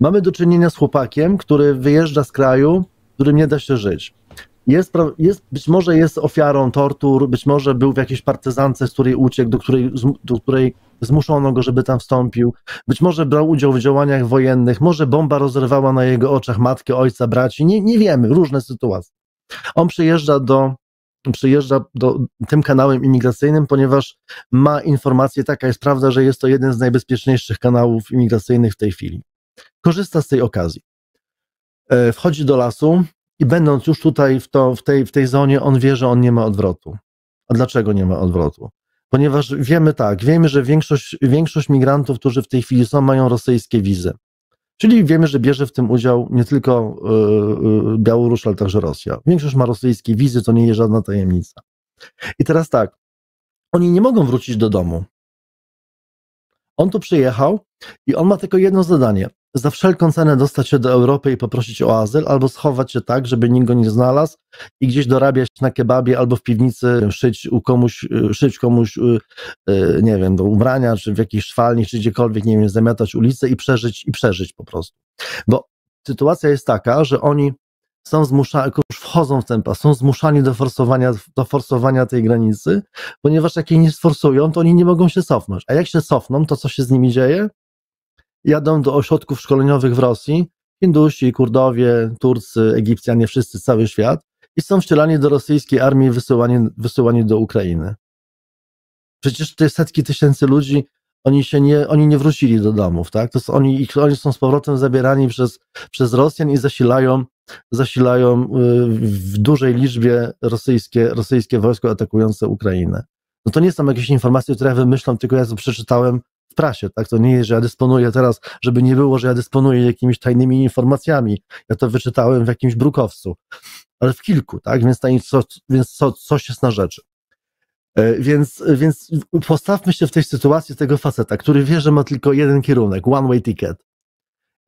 Mamy do czynienia z chłopakiem, który wyjeżdża z kraju, w którym nie da się żyć. Być może jest ofiarą tortur, być może był w jakiejś partyzance, z której uciekł, do której zmuszono go, żeby tam wstąpił. Być może brał udział w działaniach wojennych, może bomba rozrywała na jego oczach matkę, ojca, braci. Nie wiemy, różne sytuacje. On przyjeżdża tym kanałem imigracyjnym, ponieważ ma informację, taka jest prawda, że jest to jeden z najbezpieczniejszych kanałów imigracyjnych w tej chwili. korzysta z tej okazji. Wchodzi do lasu i będąc już tutaj w tej zonie, on wie, że on nie ma odwrotu. A dlaczego nie ma odwrotu? Ponieważ wiemy, że większość migrantów, którzy w tej chwili są, mają rosyjskie wizy. Czyli wiemy, że bierze w tym udział nie tylko Białoruś, ale także Rosja. Większość ma rosyjskie wizy, to nie jest żadna tajemnica. I teraz tak, oni nie mogą wrócić do domu. On tu przyjechał i on ma tylko jedno zadanie. Za wszelką cenę dostać się do Europy i poprosić o azyl, albo schować się tak, żeby nikt go nie znalazł i gdzieś dorabiać na kebabie albo w piwnicy, szyć komuś, nie wiem, do ubrania, czy w jakiejś szwalni, czy gdziekolwiek, nie wiem, zamiatać ulicę i przeżyć po prostu. Bo sytuacja jest taka, że oni są zmuszani, już wchodzą w ten pas, są zmuszani do forsowania tej granicy, ponieważ jak jej nie sforsują, to oni nie mogą się cofnąć. A jak się cofną, to co się z nimi dzieje? Jadą do ośrodków szkoleniowych w Rosji, Hindusi, Kurdowie, Turcy, Egipcjanie, wszyscy, cały świat i są wcielani do rosyjskiej armii i wysyłani do Ukrainy. Przecież te setki tysięcy ludzi, oni nie wrócili do domów, tak? Oni są z powrotem zabierani przez Rosjan i zasilają w dużej liczbie rosyjskie wojsko atakujące Ukrainę. No to nie są jakieś informacje, które ja wymyślam, tylko ja to przeczytałem w prasie, tak? To nie jest, że ja dysponuję teraz, żeby nie było, że ja dysponuję jakimiś tajnymi informacjami. Ja to wyczytałem w jakimś brukowcu, ale w kilku, tak? Więc coś jest na rzeczy. Więc postawmy się w tej sytuacji tego faceta, który wie, że ma tylko jeden kierunek, one way ticket.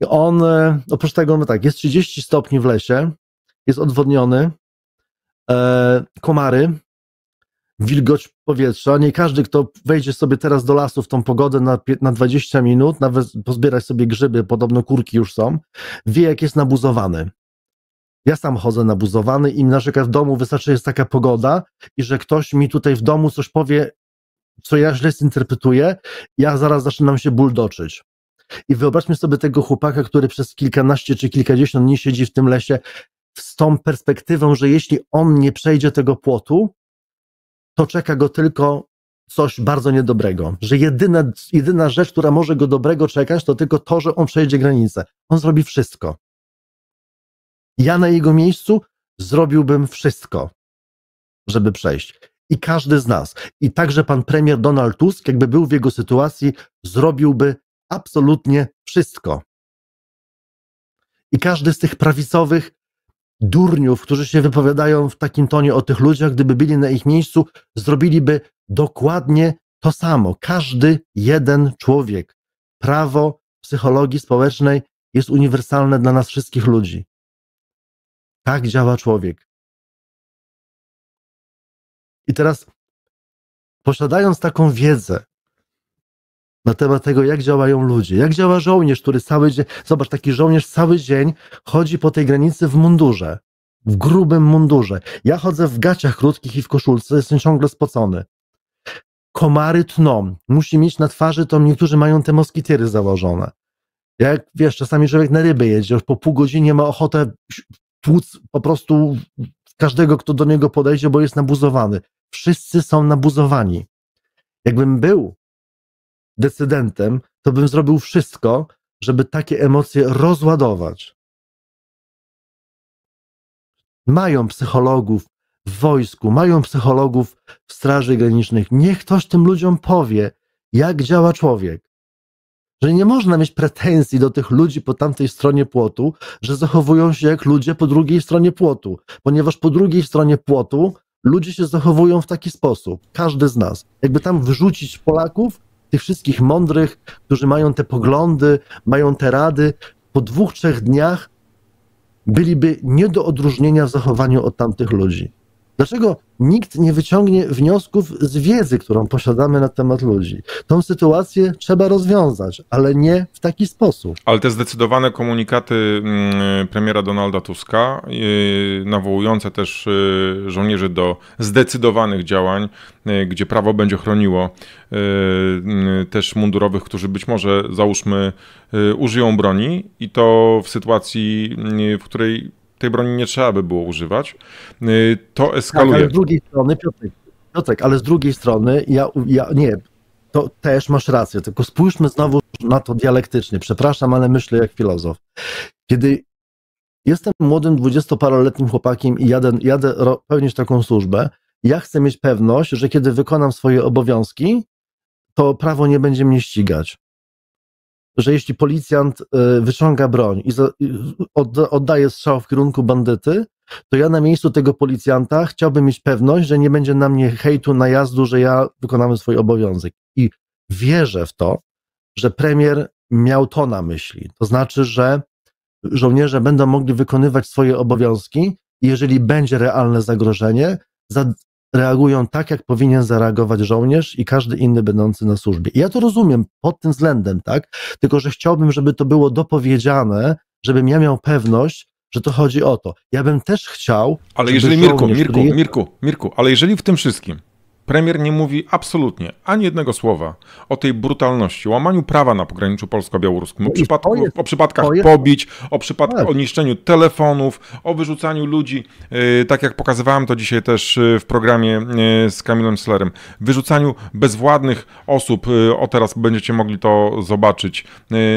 I on, oprócz tego, no tak, jest 30 stopni w lesie, jest odwodniony, komary, wilgoć powietrza. Nie każdy, kto wejdzie sobie teraz do lasu w tą pogodę na 20 minut, nawet pozbierać sobie grzyby, podobno kurki już są, wie, jak jest nabuzowany. Ja sam chodzę nabuzowany i na przykład w domu wystarczy, jest taka pogoda i że ktoś mi tutaj w domu coś powie, co ja źle zinterpretuję, ja zaraz zaczynam się buldoczyć. I wyobraźmy sobie tego chłopaka, który przez kilkanaście czy kilkadziesiąt dni siedzi w tym lesie z tą perspektywą, że jeśli on nie przejdzie tego płotu, to czeka go tylko coś bardzo niedobrego. Że jedyna rzecz, która może go dobrego czekać, to tylko to, że on przejdzie granicę. On zrobi wszystko. Ja na jego miejscu zrobiłbym wszystko, żeby przejść. I każdy z nas. I także pan premier Donald Tusk, jakby był w jego sytuacji, zrobiłby absolutnie wszystko. I każdy z tych prawicowych durniów, którzy się wypowiadają w takim tonie o tych ludziach, gdyby byli na ich miejscu, zrobiliby dokładnie to samo. Każdy jeden człowiek. Prawo psychologii społecznej jest uniwersalne dla nas wszystkich ludzi. Tak działa człowiek. I teraz, posiadając taką wiedzę na temat tego, jak działają ludzie, jak działa żołnierz, który cały dzień, zobacz, taki żołnierz cały dzień chodzi po tej granicy w mundurze, w grubym mundurze. Ja chodzę w gaciach krótkich i w koszulce, jestem ciągle spocony. Komary tną, musi mieć na twarzy, to niektórzy mają te moskitiery założone. Jak wiesz, czasami człowiek na ryby jedzie, już po pół godziny ma ochotę tłuc po prostu każdego, kto do niego podejdzie, bo jest nabuzowany. Wszyscy są nabuzowani. Jakbym był decydentem, to bym zrobił wszystko, żeby takie emocje rozładować. Mają psychologów w wojsku, mają psychologów w Straży Granicznej. Niech ktoś tym ludziom powie, jak działa człowiek. Że nie można mieć pretensji do tych ludzi po tamtej stronie płotu, że zachowują się jak ludzie po drugiej stronie płotu, ponieważ po drugiej stronie płotu ludzie się zachowują w taki sposób. Każdy z nas. Jakby tam wyrzucić Polaków, tych wszystkich mądrych, którzy mają te poglądy, mają te rady, po 2-3 dniach byliby nie do odróżnienia w zachowaniu od tamtych ludzi. Dlaczego nikt nie wyciągnie wniosków z wiedzy, którą posiadamy na temat ludzi? Tą sytuację trzeba rozwiązać, ale nie w taki sposób. Ale te zdecydowane komunikaty premiera Donalda Tuska, nawołujące też żołnierzy do zdecydowanych działań, gdzie prawo będzie chroniło też mundurowych, którzy być może, załóżmy, użyją broni i to w sytuacji, w której tej broni nie trzeba by było używać, to eskaluje. Tak, ale z drugiej strony, Piotrek, ale z drugiej strony, to też masz rację, tylko spójrzmy znowu na to dialektycznie. Przepraszam, ale myślę jak filozof. Kiedy jestem młodym, 20-paroletnim chłopakiem i jadę pełnić taką służbę, ja chcę mieć pewność, że kiedy wykonam swoje obowiązki, to prawo nie będzie mnie ścigać. Że jeśli policjant wyciąga broń i oddaje strzał w kierunku bandyty, to ja na miejscu tego policjanta chciałbym mieć pewność, że nie będzie na mnie hejtu, najazdu, że ja wykonałem swój obowiązek. I wierzę w to, że premier miał to na myśli. To znaczy, że żołnierze będą mogli wykonywać swoje obowiązki i jeżeli będzie realne zagrożenie, reagują tak, jak powinien zareagować żołnierz i każdy inny będący na służbie. I ja to rozumiem pod tym względem, tak? Tylko że chciałbym, żeby to było dopowiedziane, żebym ja miał pewność, że to chodzi o to. Ja bym też chciał... Ale jeżeli, Mirku, ale jeżeli w tym wszystkim premier nie mówi absolutnie ani jednego słowa o tej brutalności, łamaniu prawa na pograniczu polsko-białoruskim, o przypadkach pobić, o przypadkach o niszczeniu telefonów, o wyrzucaniu ludzi, tak jak pokazywałem to dzisiaj też w programie z Kamilem Slerem, wyrzucaniu bezwładnych osób, teraz będziecie mogli to zobaczyć,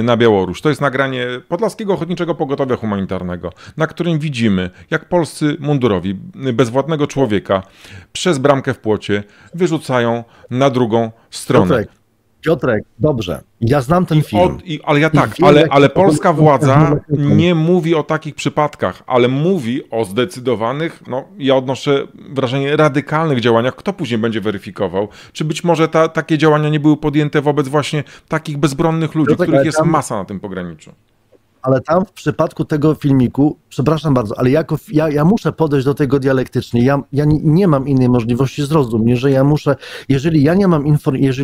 na Białoruś. To jest nagranie Podlaskiego Ochotniczego Pogotowia Humanitarnego, na którym widzimy, jak polscy mundurowi bezwładnego człowieka przez bramkę w płocie wyrzucają na drugą stronę. Piotrek, dobrze, ja znam ten film. Ale polska władza nie mówi o takich przypadkach, ale mówi o zdecydowanych, ja odnoszę wrażenie, radykalnych działaniach. Kto później będzie weryfikował? Czy być może takie działania nie były podjęte wobec właśnie takich bezbronnych ludzi, których jest masa na tym pograniczu? Ale tam w przypadku tego filmiku, przepraszam bardzo, ale ja muszę podejść do tego dialektycznie. Ja nie mam innej możliwości, zrozum mnie, że ja muszę, jeżeli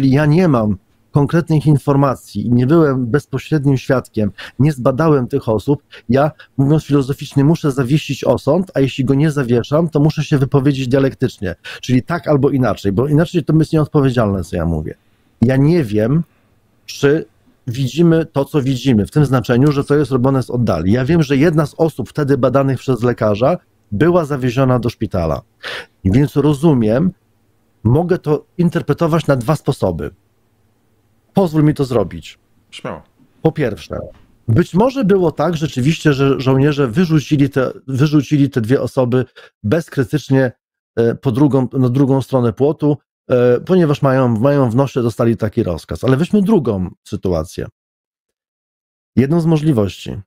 ja nie mam konkretnych informacji i nie byłem bezpośrednim świadkiem, nie zbadałem tych osób, ja, mówiąc filozoficznie, muszę zawiesić osąd, a jeśli go nie zawieszam, to muszę się wypowiedzieć dialektycznie, czyli tak albo inaczej, bo inaczej to jest nieodpowiedzialne, co ja mówię. Ja nie wiem, czy widzimy to, co widzimy, w tym znaczeniu, że to jest robione z oddali. Ja wiem, że jedna z osób wtedy badanych przez lekarza była zawieziona do szpitala. Więc rozumiem, mogę to interpretować na dwa sposoby. Pozwól mi to zrobić. Śmiało. Po pierwsze, być może było tak rzeczywiście, że żołnierze wyrzucili te dwie osoby bezkrytycznie na drugą stronę płotu, ponieważ mają w nosie, dostali taki rozkaz. Ale weźmy drugą sytuację. Jedną z możliwości.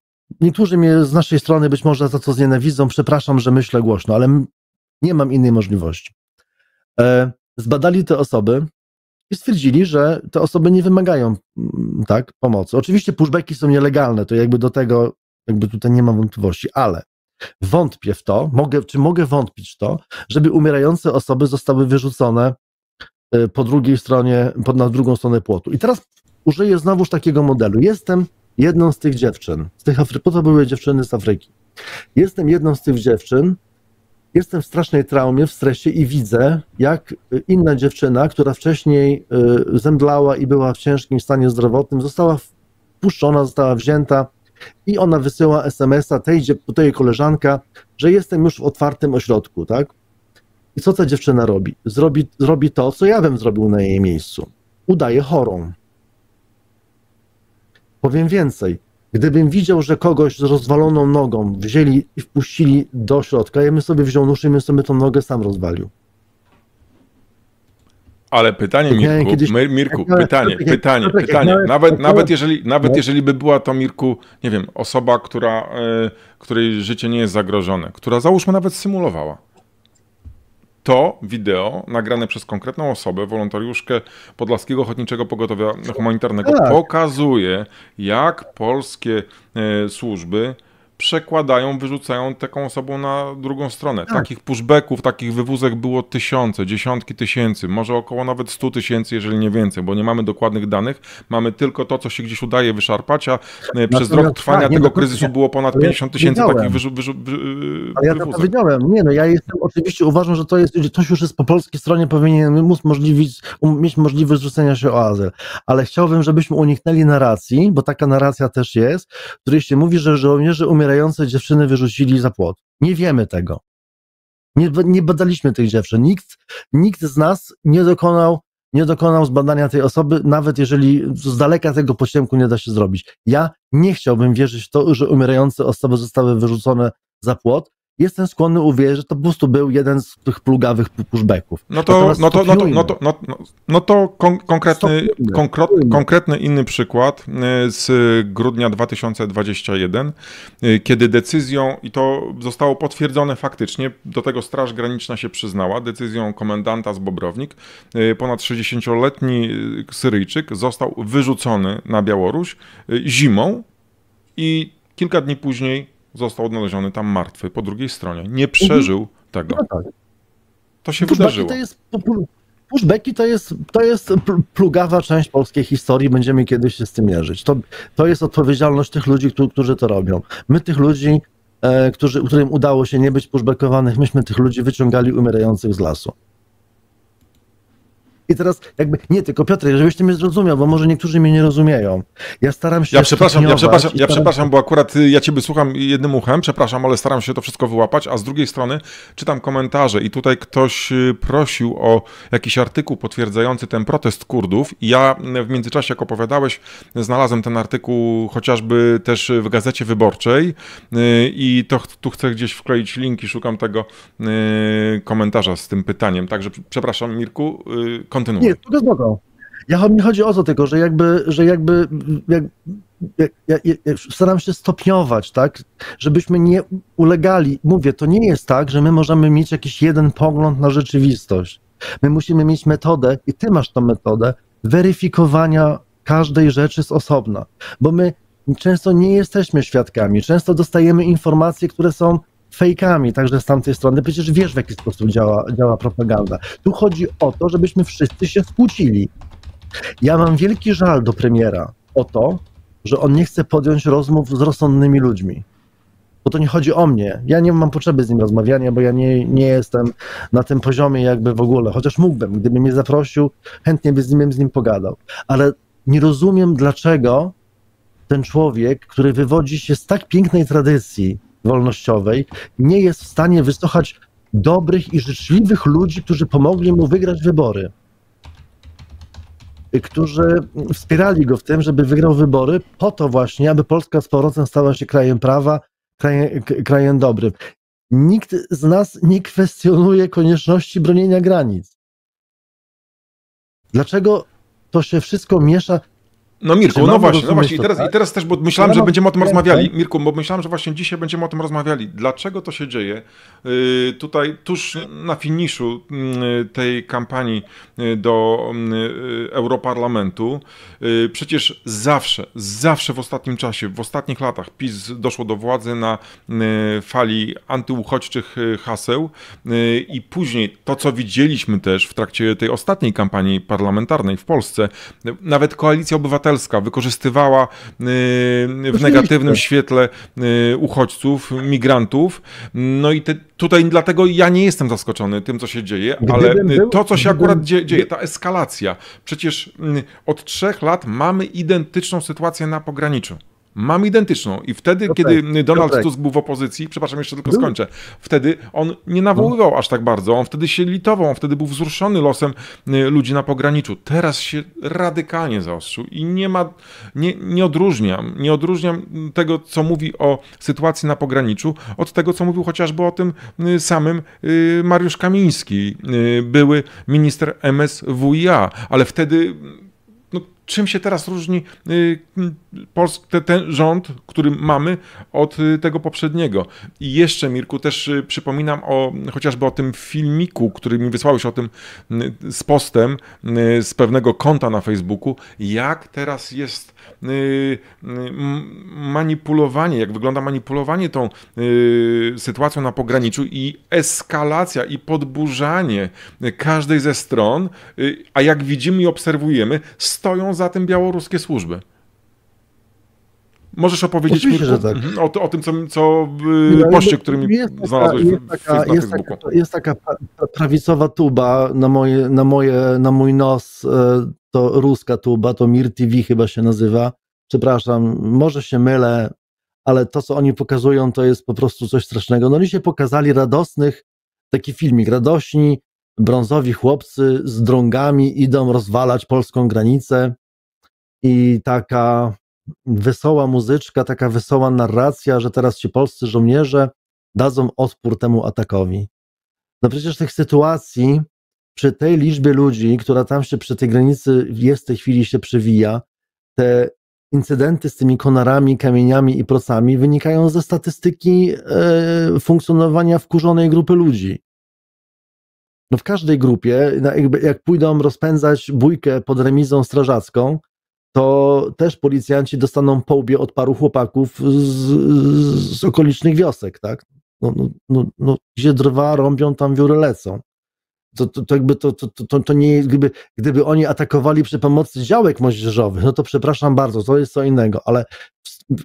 Niektórzy mnie z naszej strony być może za to znienawidzą, przepraszam, że myślę głośno, ale nie mam innej możliwości. Zbadali te osoby i stwierdzili, że te osoby nie wymagają pomocy. Oczywiście pushbacki są nielegalne, to jakby do tego, tutaj nie mam wątpliwości, ale wątpię w to, mogę wątpić w to, żeby umierające osoby zostały wyrzucone po drugiej stronie, na drugą stronę płotu. I teraz użyję znowuż takiego modelu. Jestem jedną z tych dziewczyn, po to były dziewczyny z Afryki. Jestem jedną z tych dziewczyn, jestem w strasznej traumie, w stresie i widzę, jak inna dziewczyna, która wcześniej zemdlała i była w ciężkim stanie zdrowotnym, została wpuszczona, została wzięta i ona wysyła SMS-a tej koleżanka, że jestem już w otwartym ośrodku, tak? I co ta dziewczyna robi? Zrobi to, co ja bym zrobił na jej miejscu. Udaje chorą. Powiem więcej. Gdybym widział, że kogoś z rozwaloną nogą wzięli i wpuścili do środka, ja bym sobie wziął nóż i bym sobie tą nogę sam rozwalił. Ale pytanie, Mirku, pytanie. Nawet jeżeli by była to, Mirku, nie wiem, osoba, której życie nie jest zagrożone, która załóżmy nawet symulowała. To wideo nagrane przez konkretną osobę, wolontariuszkę Podlaskiego Ochotniczego Pogotowia Humanitarnego, pokazuje, jak polskie służby przekładają, wyrzucają taką osobą na drugą stronę. Takich pushbacków, takich wywózek było tysiące, dziesiątki tysięcy, może około nawet 100 000, jeżeli nie więcej, bo nie mamy dokładnych danych, mamy tylko to, co się gdzieś udaje wyszarpać, a przez rok trwania tego kryzysu było ponad 50 000 takich wywózek. Ale ja to powiedziałem. Ja oczywiście uważam, że ktoś już jest po polskiej stronie, powinien mieć możliwość zwrócenia się o azyl. Ale chciałbym, żebyśmy uniknęli narracji, bo taka narracja też jest, w której się mówi, że żołnierze umierające dziewczyny wyrzucili za płot. Nie wiemy tego. Nie badaliśmy tych dziewczyn. Nikt z nas nie dokonał nie dokonał zbadania tej osoby, nawet jeżeli z daleka tego pociemku nie da się zrobić. Ja nie chciałbym wierzyć w to, że umierające osoby zostały wyrzucone za płot. Jestem skłonny uwierzyć, że to po prostu był jeden z tych plugawych pushbacków. Konkretny inny przykład z grudnia 2021, kiedy decyzją, i to zostało potwierdzone faktycznie, do tego Straż Graniczna się przyznała, decyzją komendanta z Bobrownik, ponad 60-letni Syryjczyk został wyrzucony na Białoruś zimą i kilka dni później został odnaleziony tam martwy po drugiej stronie. Nie przeżył tego. No tak. To się wydarzyło. Pushbacki to jest plugawa część polskiej historii, będziemy kiedyś się z tym mierzyć. To jest odpowiedzialność tych ludzi, którzy to robią. My tych ludzi, którym udało się nie być pushbackowanych, myśmy tych ludzi wyciągali umierających z lasu. I teraz jakby, nie tylko Piotrek, żebyś ty mnie zrozumiał, bo może niektórzy mnie nie rozumieją. Ja staram się Ja przepraszam, bo akurat ja ciebie słucham jednym uchem, przepraszam, ale staram się to wszystko wyłapać, a z drugiej strony czytam komentarze i tutaj ktoś prosił o jakiś artykuł potwierdzający ten protest Kurdów i ja w międzyczasie, jak opowiadałeś, znalazłem ten artykuł chociażby też w Gazecie Wyborczej i to tu chcę gdzieś wkleić link i szukam tego komentarza z tym pytaniem. Także przepraszam, Mirku, kontynuuj. Nie, tylko spoko. Mi chodzi o to tylko, że staram się stopniować, tak, żebyśmy nie ulegali. Mówię, to nie jest tak, że my możemy mieć jakiś jeden pogląd na rzeczywistość. My musimy mieć metodę, i ty masz tą metodę, weryfikowania każdej rzeczy z osobna, bo my często nie jesteśmy świadkami, często dostajemy informacje, które są fejkami, także z tamtej strony. Przecież wiesz, w jaki sposób działa propaganda. Tu chodzi o to, żebyśmy wszyscy się skłócili. Ja mam wielki żal do premiera o to, że on nie chce podjąć rozmów z rozsądnymi ludźmi. Bo to nie chodzi o mnie. Ja nie mam potrzeby z nim rozmawiania, bo ja nie jestem na tym poziomie jakby w ogóle. Chociaż mógłbym, gdyby mnie zaprosił, chętnie bym z nim pogadał. Ale nie rozumiem, dlaczego ten człowiek, który wywodzi się z tak pięknej tradycji wolnościowej, nie jest w stanie wysłuchać dobrych i życzliwych ludzi, którzy pomogli mu wygrać wybory. Którzy wspierali go w tym, żeby wygrał wybory, po to właśnie, aby Polska z powrotem stała się krajem prawa, krajem dobrym. Nikt z nas nie kwestionuje konieczności bronienia granic. Dlaczego to się wszystko miesza? No Mirku, no właśnie. I teraz też, bo myślałem, że będziemy o tym rozmawiali. Mirku, bo myślałem, że właśnie dzisiaj będziemy o tym rozmawiali. Dlaczego to się dzieje? Tutaj tuż na finiszu tej kampanii do Europarlamentu, przecież zawsze w ostatnim czasie, w ostatnich latach PiS doszło do władzy na fali antyuchodźczych haseł i później to, co widzieliśmy też w trakcie tej ostatniej kampanii parlamentarnej w Polsce, nawet Koalicja Obywatelska wykorzystywała w negatywnym świetle uchodźców, migrantów. No i tutaj dlatego ja nie jestem zaskoczony tym, co się dzieje, ale to, co się akurat dzieje, ta eskalacja. Przecież od 3 lat mamy identyczną sytuację na pograniczu. Mamy identyczną. I wtedy, kiedy Donald Tusk był w opozycji, przepraszam, jeszcze tylko skończę, wtedy on nie nawoływał aż tak bardzo, on wtedy się litował, on wtedy był wzruszony losem ludzi na pograniczu. Teraz się radykalnie zaostrzył i nie odróżniam tego, co mówi o sytuacji na pograniczu, od tego, co mówił chociażby o tym samym Mariusz Kamiński, były minister MSWiA, ale wtedy czym się teraz różni ten rząd, który mamy, od tego poprzedniego? I jeszcze, Mirku, też przypominam chociażby o tym filmiku, który mi wysłałeś, o tym z postem z pewnego konta na Facebooku, jak teraz jest manipulowanie, jak wygląda manipulowanie tą sytuacją na pograniczu i eskalacja i podburzanie każdej ze stron, a jak widzimy i obserwujemy, stoją za tym białoruskie służby. Możesz opowiedzieć mi o tym, co w poście, który mi znalazłeś na Facebooku. Jest taka prawicowa tuba na mój nos, to ruska tuba, to Mir TV chyba się nazywa. Przepraszam, może się mylę, ale to, co oni pokazują, to jest po prostu coś strasznego. No oni się pokazali taki filmik, radośni, brązowi chłopcy z drągami idą rozwalać polską granicę i taka wesoła muzyczka, taka wesoła narracja, że teraz ci polscy żołnierze dadzą odpór temu atakowi. No przecież tych sytuacji przy tej liczbie ludzi, która tam się przy tej granicy jest w tej chwili, się przewija, te incydenty z tymi konarami, kamieniami i procami wynikają ze statystyki funkcjonowania wkurzonej grupy ludzi. No w każdej grupie, jak pójdą rozpędzać bójkę pod remizą strażacką, to też policjanci dostaną po łbie od paru chłopaków z okolicznych wiosek, tak? No, gdzie drwa rąbią, tam wióry lecą. To nie jest, gdyby oni atakowali przy pomocy działek moździerzowych, no to przepraszam bardzo, to jest co innego, ale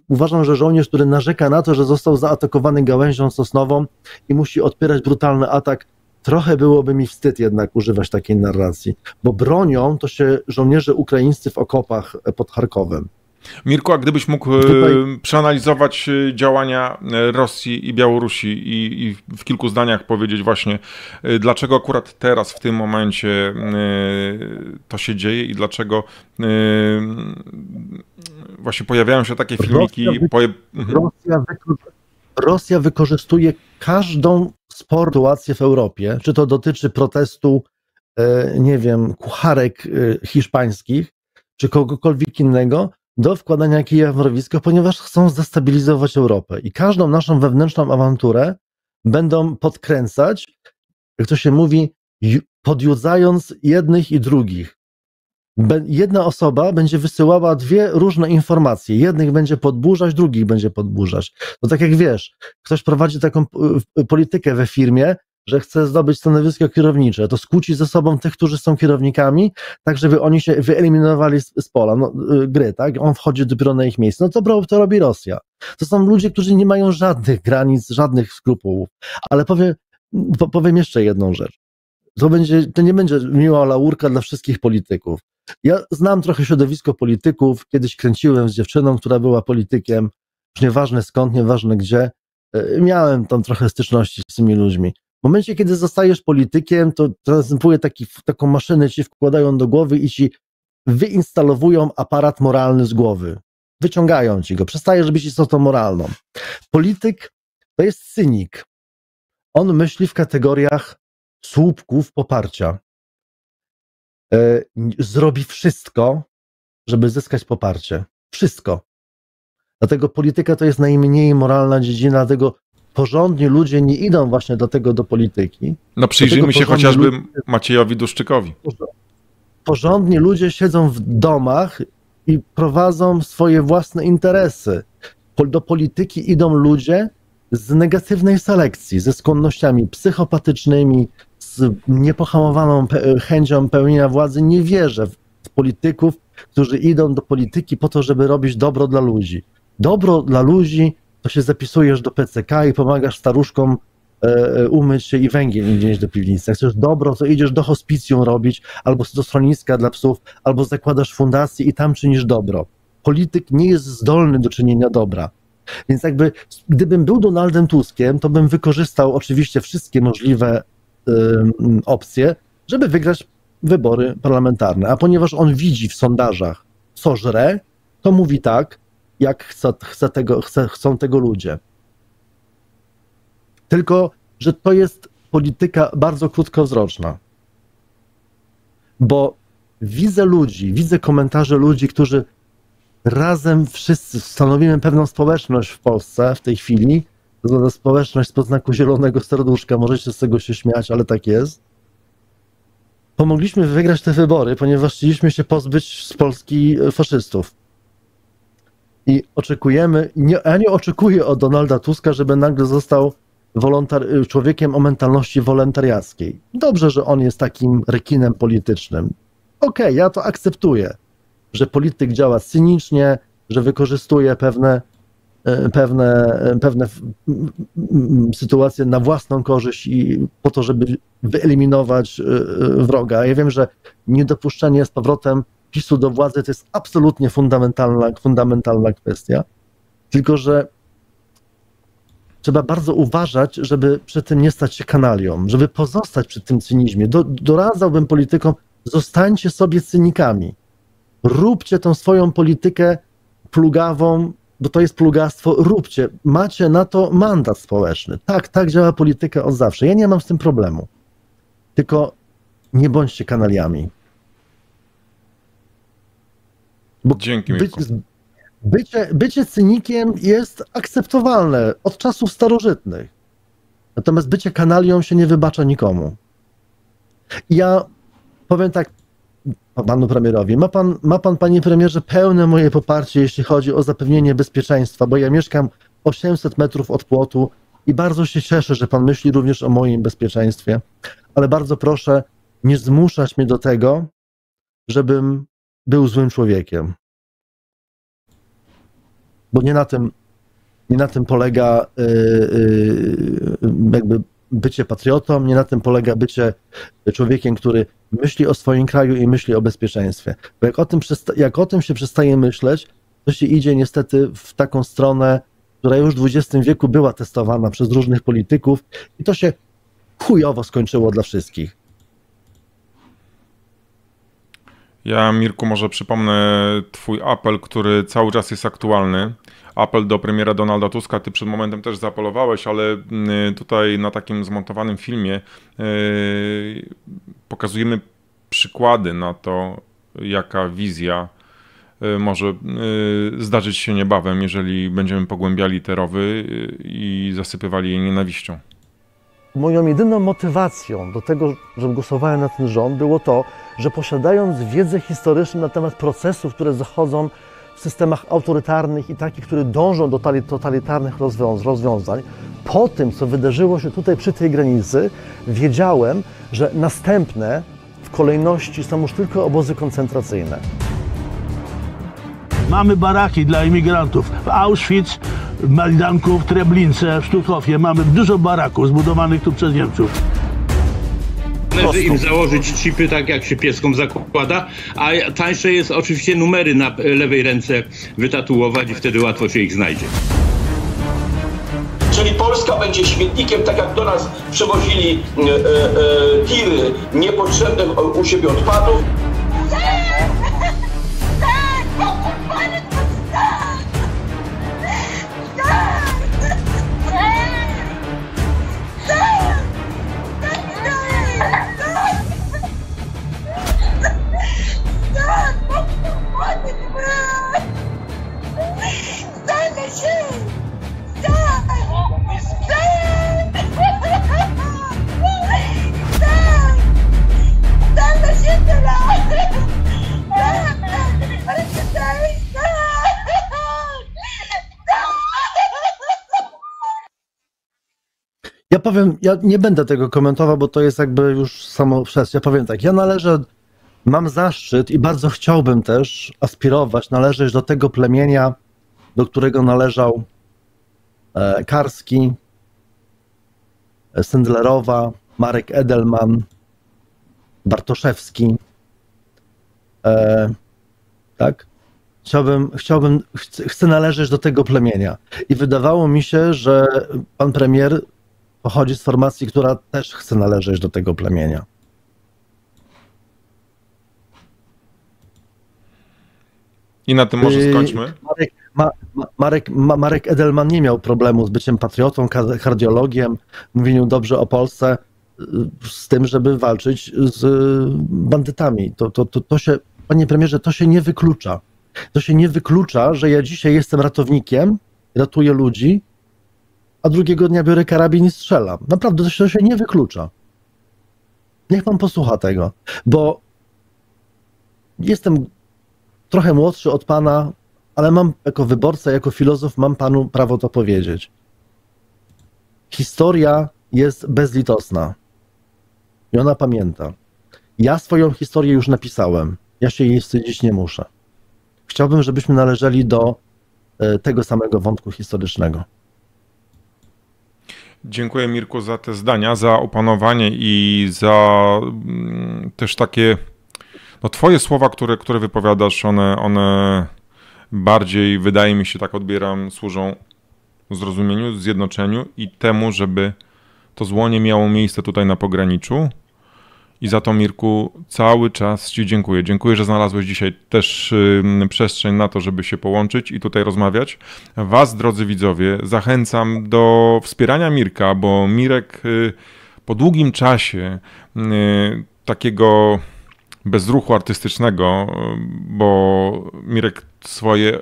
uważam, że żołnierz, który narzeka na to, że został zaatakowany gałęzią sosnową i musi odpierać brutalny atak, trochę byłoby mi wstyd jednak używać takiej narracji, bo bronią to się żołnierze ukraińscy w okopach pod Charkowem. Mirku, a gdybyś mógł przeanalizować działania Rosji i Białorusi i w kilku zdaniach powiedzieć właśnie, dlaczego akurat teraz, w tym momencie to się dzieje i dlaczego właśnie pojawiają się takie filmiki. Rosja wykorzystuje każdą sytuację w Europie, czy to dotyczy protestu, nie wiem, kucharek hiszpańskich, czy kogokolwiek innego, do wkładania kija w mrowisko, ponieważ chcą zdestabilizować Europę i każdą naszą wewnętrzną awanturę będą podkręcać, jak to się mówi, podjudzając jednych i drugich. Jedna osoba będzie wysyłała dwie różne informacje. Jednych będzie podburzać, drugich będzie podburzać. To tak jak wiesz, ktoś prowadzi taką politykę we firmie, że chce zdobyć stanowisko kierownicze, to skłóci ze sobą tych, którzy są kierownikami, tak żeby oni się wyeliminowali z pola gry, tak? On wchodzi dopiero na ich miejsce. No to robi Rosja. To są ludzie, którzy nie mają żadnych granic, żadnych skrupułów. Ale powiem jeszcze jedną rzecz. To nie będzie miła laurka dla wszystkich polityków. Ja znam trochę środowisko polityków, kiedyś kręciłem z dziewczyną, która była politykiem, już nieważne skąd, nieważne gdzie, miałem tam trochę styczności z tymi ludźmi. W momencie, kiedy zostajesz politykiem, to następuje taką maszynę ci wkładają do głowy i ci wyinstalowują aparat moralny z głowy. Wyciągają ci go, przestajesz być istotą moralną. Polityk to jest cynik. On myśli w kategoriach słupków poparcia. Zrobi wszystko, żeby zyskać poparcie. Wszystko. Dlatego polityka to jest najmniej moralna dziedzina, dlatego porządni ludzie nie idą właśnie do polityki. No przyjrzyjmy się chociażby Maciejowi Duszczykowi. Porządni ludzie siedzą w domach i prowadzą swoje własne interesy. Do polityki idą ludzie z negatywnej selekcji, ze skłonnościami psychopatycznymi, z niepohamowaną chęcią pełnienia władzy. Nie wierzę w polityków, którzy idą do polityki po to, żeby robić dobro dla ludzi. Dobro dla ludzi to się zapisujesz do PCK i pomagasz staruszkom umyć się i węgiel nie wziąć do piwnicy. Jak chcesz dobro, to idziesz do hospicjum robić, albo do schroniska dla psów, albo zakładasz fundację i tam czynisz dobro. Polityk nie jest zdolny do czynienia dobra. Więc jakby, gdybym był Donaldem Tuskiem, to bym wykorzystał oczywiście wszystkie możliwe opcje, żeby wygrać wybory parlamentarne. A ponieważ on widzi w sondażach, co żre, to mówi tak, jak chcą tego ludzie. Tylko, że to jest polityka bardzo krótkowzroczna. Bo widzę komentarze ludzi, którzy razem wszyscy stanowimy pewną społeczność w Polsce w tej chwili. To jest społeczność spod znaku zielonego serduszka, możecie z tego się śmiać, ale tak jest. Pomogliśmy wygrać te wybory, ponieważ chcieliśmy się pozbyć z Polski faszystów. I oczekujemy, ja nie oczekuję od Donalda Tuska, żeby nagle został człowiekiem o mentalności wolontariackiej. Dobrze, że on jest takim rekinem politycznym. Okej, ja to akceptuję, że polityk działa cynicznie, że wykorzystuje pewne sytuacje na własną korzyść i po to, żeby wyeliminować wroga. Ja wiem, że niedopuszczenie z powrotem PiS-u do władzy to jest absolutnie fundamentalna kwestia, tylko że trzeba bardzo uważać, żeby przy tym nie stać się kanalią, żeby pozostać przy tym cynizmie. Doradzałbym politykom, zostańcie sobie cynikami. Róbcie tą swoją politykę plugawą, bo to jest plugastwo, róbcie. Macie na to mandat społeczny. Tak działa polityka od zawsze. Ja nie mam z tym problemu. Tylko nie bądźcie kanaliami. Bo Dzięki, Mirku. bycie cynikiem jest akceptowalne od czasów starożytnych. Natomiast bycie kanalią się nie wybacza nikomu. Ja powiem tak panu premierowi. Ma pan, panie premierze, pełne moje poparcie, jeśli chodzi o zapewnienie bezpieczeństwa, bo ja mieszkam 800 metrów od płotu i bardzo się cieszę, że pan myśli również o moim bezpieczeństwie, ale bardzo proszę nie zmuszać mnie do tego, żebym był złym człowiekiem. Bo nie na tym polega jakby bycie patriotą, nie na tym polega bycie człowiekiem, który myśli o swoim kraju i myśli o bezpieczeństwie. Bo jak o tym się przestaje myśleć, to się idzie niestety w taką stronę, która już w XX wieku była testowana przez różnych polityków i to się chujowo skończyło dla wszystkich. Ja, Mirku, może przypomnę twój apel, który cały czas jest aktualny. Apel do premiera Donalda Tuska. Ty przed momentem też zaapelowałeś, ale tutaj na takim zmontowanym filmie pokazujemy przykłady na to, jaka wizja może zdarzyć się niebawem, jeżeli będziemy pogłębiali te rowy i zasypywali je nienawiścią. Moją jedyną motywacją do tego, żeby głosowałem na ten rząd, było to, że posiadając wiedzę historyczną na temat procesów, które zachodzą w systemach autorytarnych i takich, które dążą do totalitarnych rozwiązań, po tym, co wydarzyło się tutaj przy tej granicy, wiedziałem, że następne w kolejności są już tylko obozy koncentracyjne. Mamy baraki dla imigrantów w Auschwitz, w Majdanku, w Treblince, w Sztuthofie. Mamy dużo baraków zbudowanych tu przez Niemców. Należy im założyć chipy, tak jak się pieskom zakłada, a tańsze jest oczywiście numery na lewej ręce wytatuować i wtedy łatwo się ich znajdzie. Czyli Polska będzie śmietnikiem, tak jak do nas przewozili tiry niepotrzebnych u siebie odpadów. Ja nie będę tego komentował, bo to jest jakby już samo przez. Ja powiem tak, mam zaszczyt i bardzo chciałbym też aspirować, należeć do tego plemienia, do którego należał Karski, Sendlerowa, Marek Edelman, Bartoszewski. Tak? Chcę należeć do tego plemienia. I wydawało mi się, że pan premier pochodzi z formacji, która też chce należeć do tego plemienia. I na tym może skończmy. Marek Edelman nie miał problemu z byciem patriotą, kardiologiem, mówieniu dobrze o Polsce, z tym, żeby walczyć z bandytami. To się, panie premierze, to się nie wyklucza. To się nie wyklucza, że ja dzisiaj jestem ratownikiem, ratuję ludzi, a drugiego dnia biorę karabin i strzelam. Naprawdę to się nie wyklucza. Niech pan posłucha tego, bo jestem trochę młodszy od pana, ale mam jako wyborca, jako filozof, mam panu prawo to powiedzieć. Historia jest bezlitosna i ona pamięta. Ja swoją historię już napisałem. Ja się jej wstydzić nie muszę. Chciałbym, żebyśmy należeli do tego samego wątku historycznego. Dziękuję, Mirku, za te zdania, za opanowanie i za też takie, no twoje słowa, które wypowiadasz, one bardziej, wydaje mi się, tak odbieram, służą zrozumieniu, zjednoczeniu i temu, żeby to zło nie miało miejsca tutaj na pograniczu. I za to, Mirku, cały czas Ci dziękuję. Dziękuję, że znalazłeś dzisiaj też przestrzeń na to, żeby się połączyć i tutaj rozmawiać. Was, drodzy widzowie, zachęcam do wspierania Mirka, bo Mirek po długim czasie takiego bezruchu artystycznego, bo Mirek swoje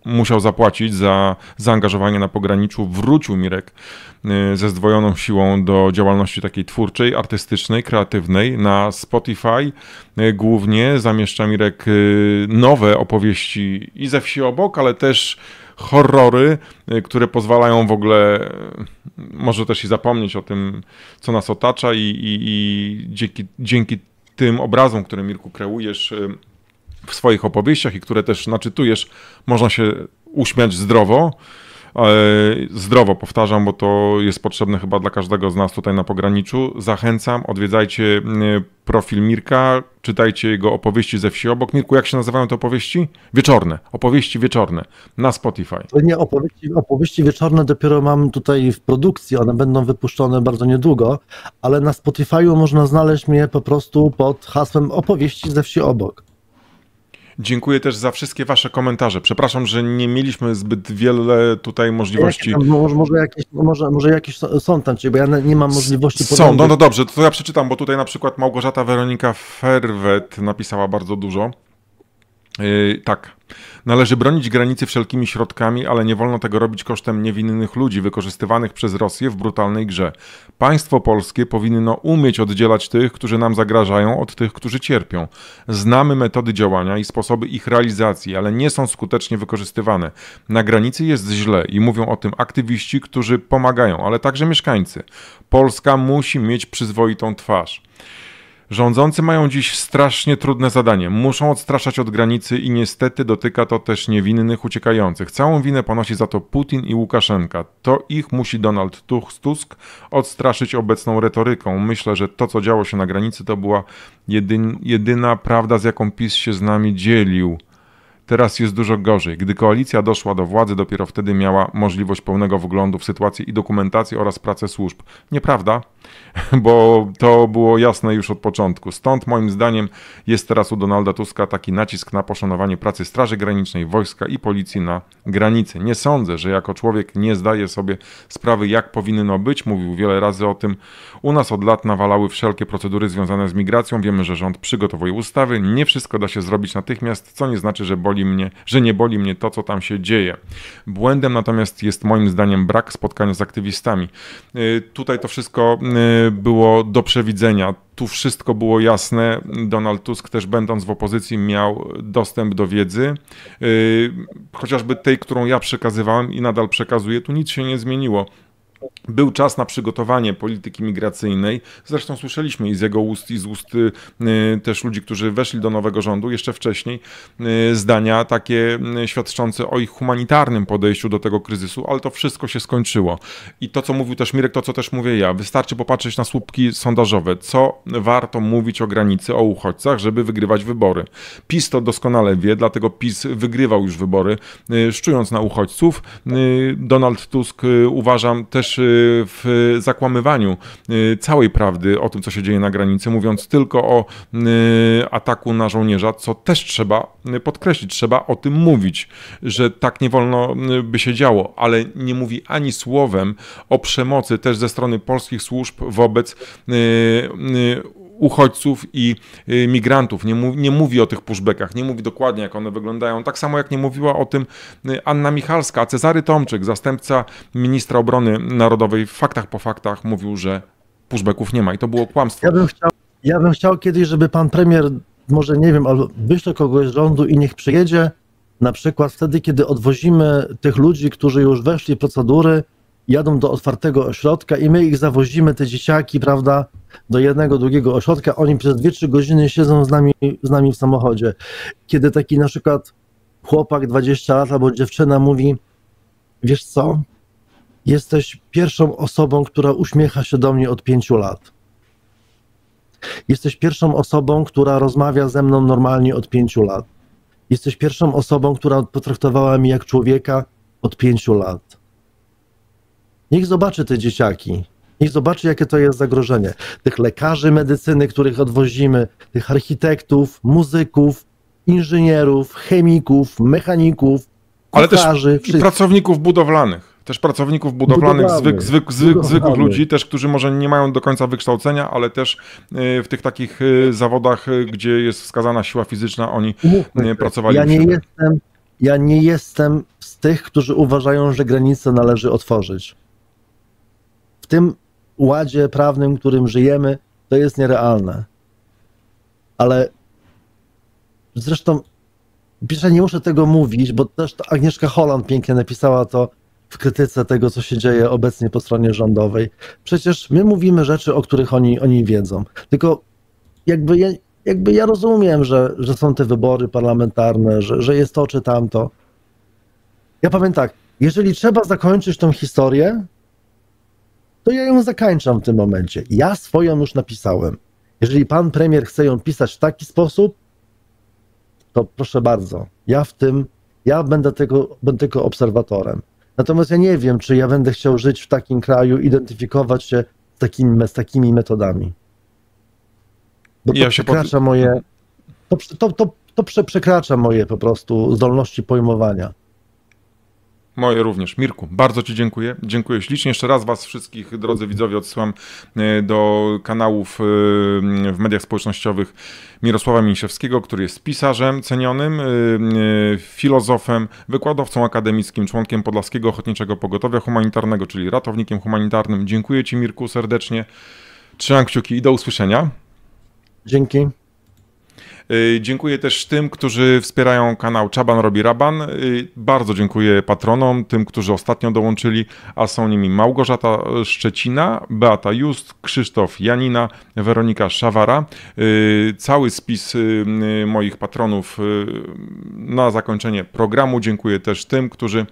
musiał zapłacić za zaangażowanie na pograniczu. Wrócił Mirek ze zdwojoną siłą do działalności takiej twórczej, artystycznej, kreatywnej. Na Spotify głównie zamieszcza Mirek nowe opowieści i ze wsi obok, ale też horrory, które pozwalają w ogóle może też i zapomnieć o tym, co nas otacza i dzięki tym obrazom, które, Mirku, kreujesz w swoich opowieściach i które też naczytujesz, można się uśmiać zdrowo. Zdrowo, powtarzam, bo to jest potrzebne chyba dla każdego z nas tutaj na pograniczu. Zachęcam, odwiedzajcie profil Mirka, czytajcie jego opowieści ze wsi obok. Mirku, jak się nazywają te opowieści? Wieczorne. Opowieści wieczorne na Spotify. Nie, opowieści wieczorne dopiero mam tutaj w produkcji, one będą wypuszczone bardzo niedługo, ale na Spotify'u można znaleźć mnie po prostu pod hasłem opowieści ze wsi obok. Dziękuję też za wszystkie wasze komentarze. Przepraszam, że nie mieliśmy zbyt wiele tutaj możliwości. Może jakieś są tam, bo ja nie mam możliwości Są, no dobrze, to ja przeczytam, bo tutaj na przykład Małgorzata Weronika Ferwet napisała bardzo dużo. Tak. Należy bronić granicy wszelkimi środkami, ale nie wolno tego robić kosztem niewinnych ludzi wykorzystywanych przez Rosję w brutalnej grze. Państwo polskie powinno umieć oddzielać tych, którzy nam zagrażają, od tych, którzy cierpią. Znamy metody działania i sposoby ich realizacji, ale nie są skutecznie wykorzystywane. Na granicy jest źle i mówią o tym aktywiści, którzy pomagają, ale także mieszkańcy. Polska musi mieć przyzwoitą twarz. Rządzący mają dziś strasznie trudne zadanie. Muszą odstraszać od granicy i niestety dotyka to też niewinnych uciekających. Całą winę ponosi za to Putin i Łukaszenka. To ich musi Donald Tusk odstraszyć obecną retoryką. Myślę, że to, co działo się na granicy, to była jedyna prawda, z jaką PiS się z nami dzielił. Teraz jest dużo gorzej. Gdy koalicja doszła do władzy, dopiero wtedy miała możliwość pełnego wglądu w sytuację i dokumentację oraz pracę służb. Nieprawda? Bo to było jasne już od początku. Stąd moim zdaniem jest teraz u Donalda Tuska taki nacisk na poszanowanie pracy Straży Granicznej, wojska i policji na granicy. Nie sądzę, że jako człowiek nie zdaje sobie sprawy, jak powinno być. Mówił wiele razy o tym. U nas od lat nawalały wszelkie procedury związane z migracją. Wiemy, że rząd przygotowuje ustawy. Nie wszystko da się zrobić natychmiast, co nie znaczy, że nie boli mnie to, co tam się dzieje. Błędem natomiast jest moim zdaniem brak spotkania z aktywistami. Tutaj to wszystko było do przewidzenia. Tu wszystko było jasne. Donald Tusk też, będąc w opozycji, miał dostęp do wiedzy. Chociażby tej, którą ja przekazywałem i nadal przekazuję, tu nic się nie zmieniło. Był czas na przygotowanie polityki migracyjnej. Zresztą słyszeliśmy i z jego ust, i z ust też ludzi, którzy weszli do nowego rządu jeszcze wcześniej, zdania takie świadczące o ich humanitarnym podejściu do tego kryzysu, ale to wszystko się skończyło. I to, co mówił też Mirek, to, co też mówię ja, wystarczy popatrzeć na słupki sondażowe. Co warto mówić o granicy, o uchodźcach, żeby wygrywać wybory. PiS to doskonale wie, dlatego PiS wygrywał już wybory, szczując na uchodźców. Donald Tusk, uważam, też w zakłamywaniu całej prawdy o tym, co się dzieje na granicy, mówiąc tylko o ataku na żołnierza, co też trzeba podkreślić, trzeba o tym mówić, że tak nie wolno by się działo, ale nie mówi ani słowem o przemocy też ze strony polskich służb wobec uchodźców i migrantów. Nie mówi o tych pushbackach, nie mówi dokładnie, jak one wyglądają. Tak samo jak nie mówiła o tym Anna Michalska, a Cezary Tomczyk, zastępca ministra obrony narodowej, w Faktach po faktach mówił, że pushbacków nie ma i to było kłamstwo. Ja bym chciał kiedyś, żeby pan premier, może nie wiem, albo wyśle kogoś z rządu i niech przyjedzie, na przykład wtedy, kiedy odwozimy tych ludzi, którzy już weszli w procedury, jadą do otwartego ośrodka i my ich zawozimy, te dzieciaki, prawda, do jednego, drugiego ośrodka, oni przez 2-3 godziny siedzą z nami w samochodzie. Kiedy taki na przykład chłopak 20 lat albo dziewczyna mówi, wiesz co, jesteś pierwszą osobą, która uśmiecha się do mnie od 5 lat. Jesteś pierwszą osobą, która rozmawia ze mną normalnie od 5 lat. Jesteś pierwszą osobą, która potraktowała mnie jak człowieka od 5 lat. Niech zobaczy te dzieciaki. Niech zobaczy, jakie to jest zagrożenie. Tych lekarzy medycyny, których odwozimy, tych architektów, muzyków, inżynierów, chemików, mechaników, ale kucharzy, też pracowników budowlanych. Też pracowników budowlanych, zwykłych ludzi, też, którzy może nie mają do końca wykształcenia, ale też w tych takich zawodach, gdzie jest wskazana siła fizyczna, oni pracowali. Ja nie jestem z tych, którzy uważają, że granice należy otworzyć. W tym ładzie prawnym, w którym żyjemy, to jest nierealne. Ale zresztą, nie muszę tego mówić, bo też to Agnieszka Holland pięknie napisała to w krytyce tego, co się dzieje obecnie po stronie rządowej. Przecież my mówimy rzeczy, o których oni wiedzą. Tylko jakby ja rozumiem, że są te wybory parlamentarne, że jest to czy tamto. Ja powiem tak, jeżeli trzeba zakończyć tą historię, to ja ją zakończam w tym momencie. Ja swoją już napisałem. Jeżeli pan premier chce ją pisać w taki sposób, to proszę bardzo, ja będę tylko obserwatorem. Natomiast ja nie wiem, czy ja będę chciał żyć w takim kraju, identyfikować się z takimi metodami. Bo to przekracza moje... To przekracza moje po prostu zdolności pojmowania. Moje również. Mirku, bardzo Ci dziękuję. Dziękuję ślicznie. Jeszcze raz Was wszystkich, drodzy widzowie, odsyłam do kanałów w mediach społecznościowych Mirosława Miniszewskiego, który jest pisarzem cenionym, filozofem, wykładowcą akademickim, członkiem Podlaskiego Ochotniczego Pogotowia Humanitarnego, czyli ratownikiem humanitarnym. Dziękuję Ci, Mirku, serdecznie. Trzymam kciuki i do usłyszenia. Dzięki. Dziękuję też tym, którzy wspierają kanał Czaban robi Raban. Bardzo dziękuję patronom, tym, którzy ostatnio dołączyli, a są nimi Małgorzata Szczecina, Beata Just, Krzysztof Janina, Weronika Szawara. Cały spis moich patronów na zakończenie programu. Dziękuję też tym, którzy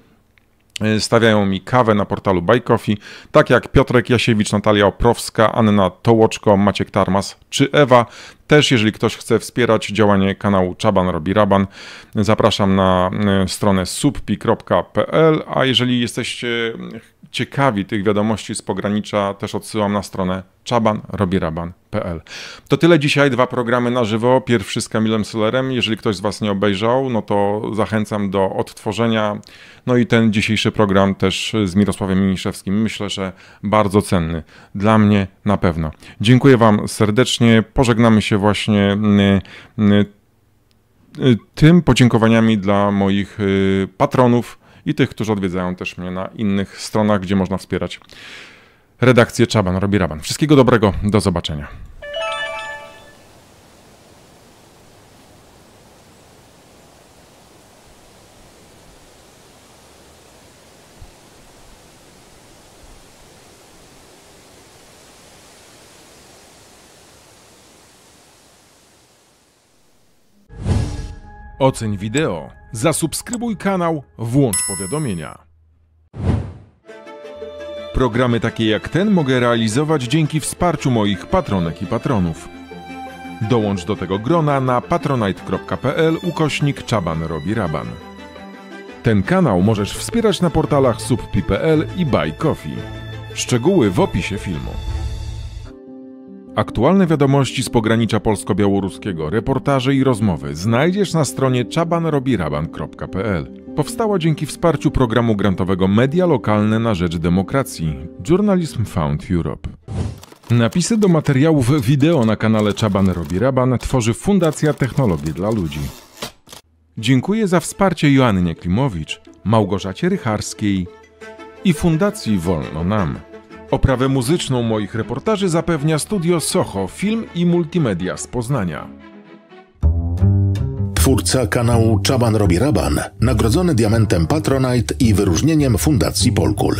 stawiają mi kawę na portalu Buy Coffee, tak jak Piotrek Jasiewicz, Natalia Oprowska, Anna Tołoczko, Maciek Tarmas czy Ewa. Też jeżeli ktoś chce wspierać działanie kanału Czaban robi Raban, zapraszam na stronę subpi.pl, a jeżeli jesteście ciekawi tych wiadomości z pogranicza, też odsyłam na stronę czabanrobiraban.pl. To tyle dzisiaj, 2 programy na żywo. Pierwszy z Kamilem Syllerem. Jeżeli ktoś z Was nie obejrzał, no to zachęcam do odtworzenia. No i ten dzisiejszy program też z Mirosławem Miniszewskim. Myślę, że bardzo cenny. Dla mnie na pewno. Dziękuję Wam serdecznie. Pożegnamy się właśnie tym podziękowaniami dla moich patronów i tych, którzy odwiedzają też mnie na innych stronach, gdzie można wspierać redakcję Czaban robi Raban. Wszystkiego dobrego, do zobaczenia. Oceń wideo, zasubskrybuj kanał, włącz powiadomienia. Programy takie jak ten mogę realizować dzięki wsparciu moich patronek i patronów. Dołącz do tego grona na patronite.pl/Czaban robi Raban. Ten kanał możesz wspierać na portalach subpi.pl i Buy Coffee. Szczegóły w opisie filmu. Aktualne wiadomości z pogranicza polsko-białoruskiego, reportaże i rozmowy znajdziesz na stronie czabanrobiraban.pl. Powstała dzięki wsparciu programu grantowego Media Lokalne na rzecz Demokracji Journalism Fund Europe. Napisy do materiałów wideo na kanale Czaban robi Raban tworzy Fundacja Technologii dla Ludzi. Dziękuję za wsparcie Joannie Klimowicz, Małgorzacie Rycharskiej i Fundacji Wolno Nam. Oprawę muzyczną moich reportaży zapewnia Studio Soho Film i Multimedia z Poznania. Twórca kanału Czaban robi Raban, nagrodzony diamentem Patronite i wyróżnieniem Fundacji Polkul.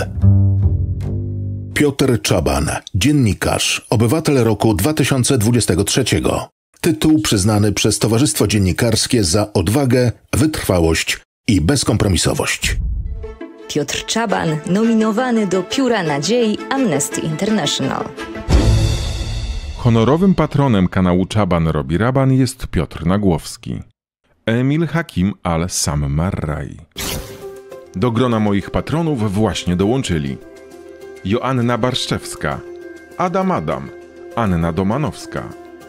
Piotr Czaban, dziennikarz, obywatel roku 2023. Tytuł przyznany przez Towarzystwo Dziennikarskie za odwagę, wytrwałość i bezkompromisowość. Piotr Czaban, nominowany do Pióra Nadziei Amnesty International. Honorowym patronem kanału Czaban robi Raban jest Piotr Nagłowski. Emil Hakim al-Sammarrai. Do grona moich patronów właśnie dołączyli Joanna Barszczewska, Adam, Anna Domanowska,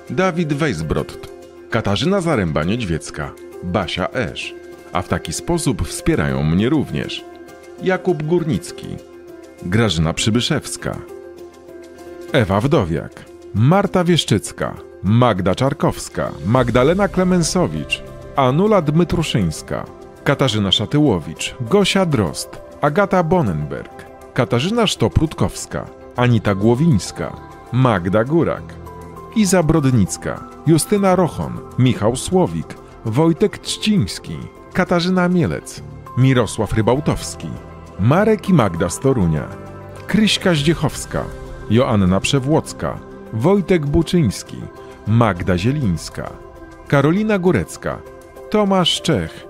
Dawid Weisbrot, Katarzyna Zaręba-Niedźwiecka, Basia Esz, a w taki sposób wspierają mnie również Jakub Górnicki, Grażyna Przybyszewska, Ewa Wdowiak, Marta Wieszczycka, Magda Czarkowska, Magdalena Klemensowicz, Anula Dmytruszyńska, Katarzyna Szatyłowicz, Gosia Drozd, Agata Bonenberg, Katarzyna Sztop-Rutkowska, Anita Głowińska, Magda Górak, Iza Brodnicka, Justyna Rochon, Michał Słowik, Wojtek Trzciński, Katarzyna Mielec, Mirosław Rybałtowski, Marek i Magda z Torunia, Kryśka Zdziechowska, Joanna Przewłocka, Wojtek Buczyński, Magda Zielińska, Karolina Górecka, Tomasz Czech,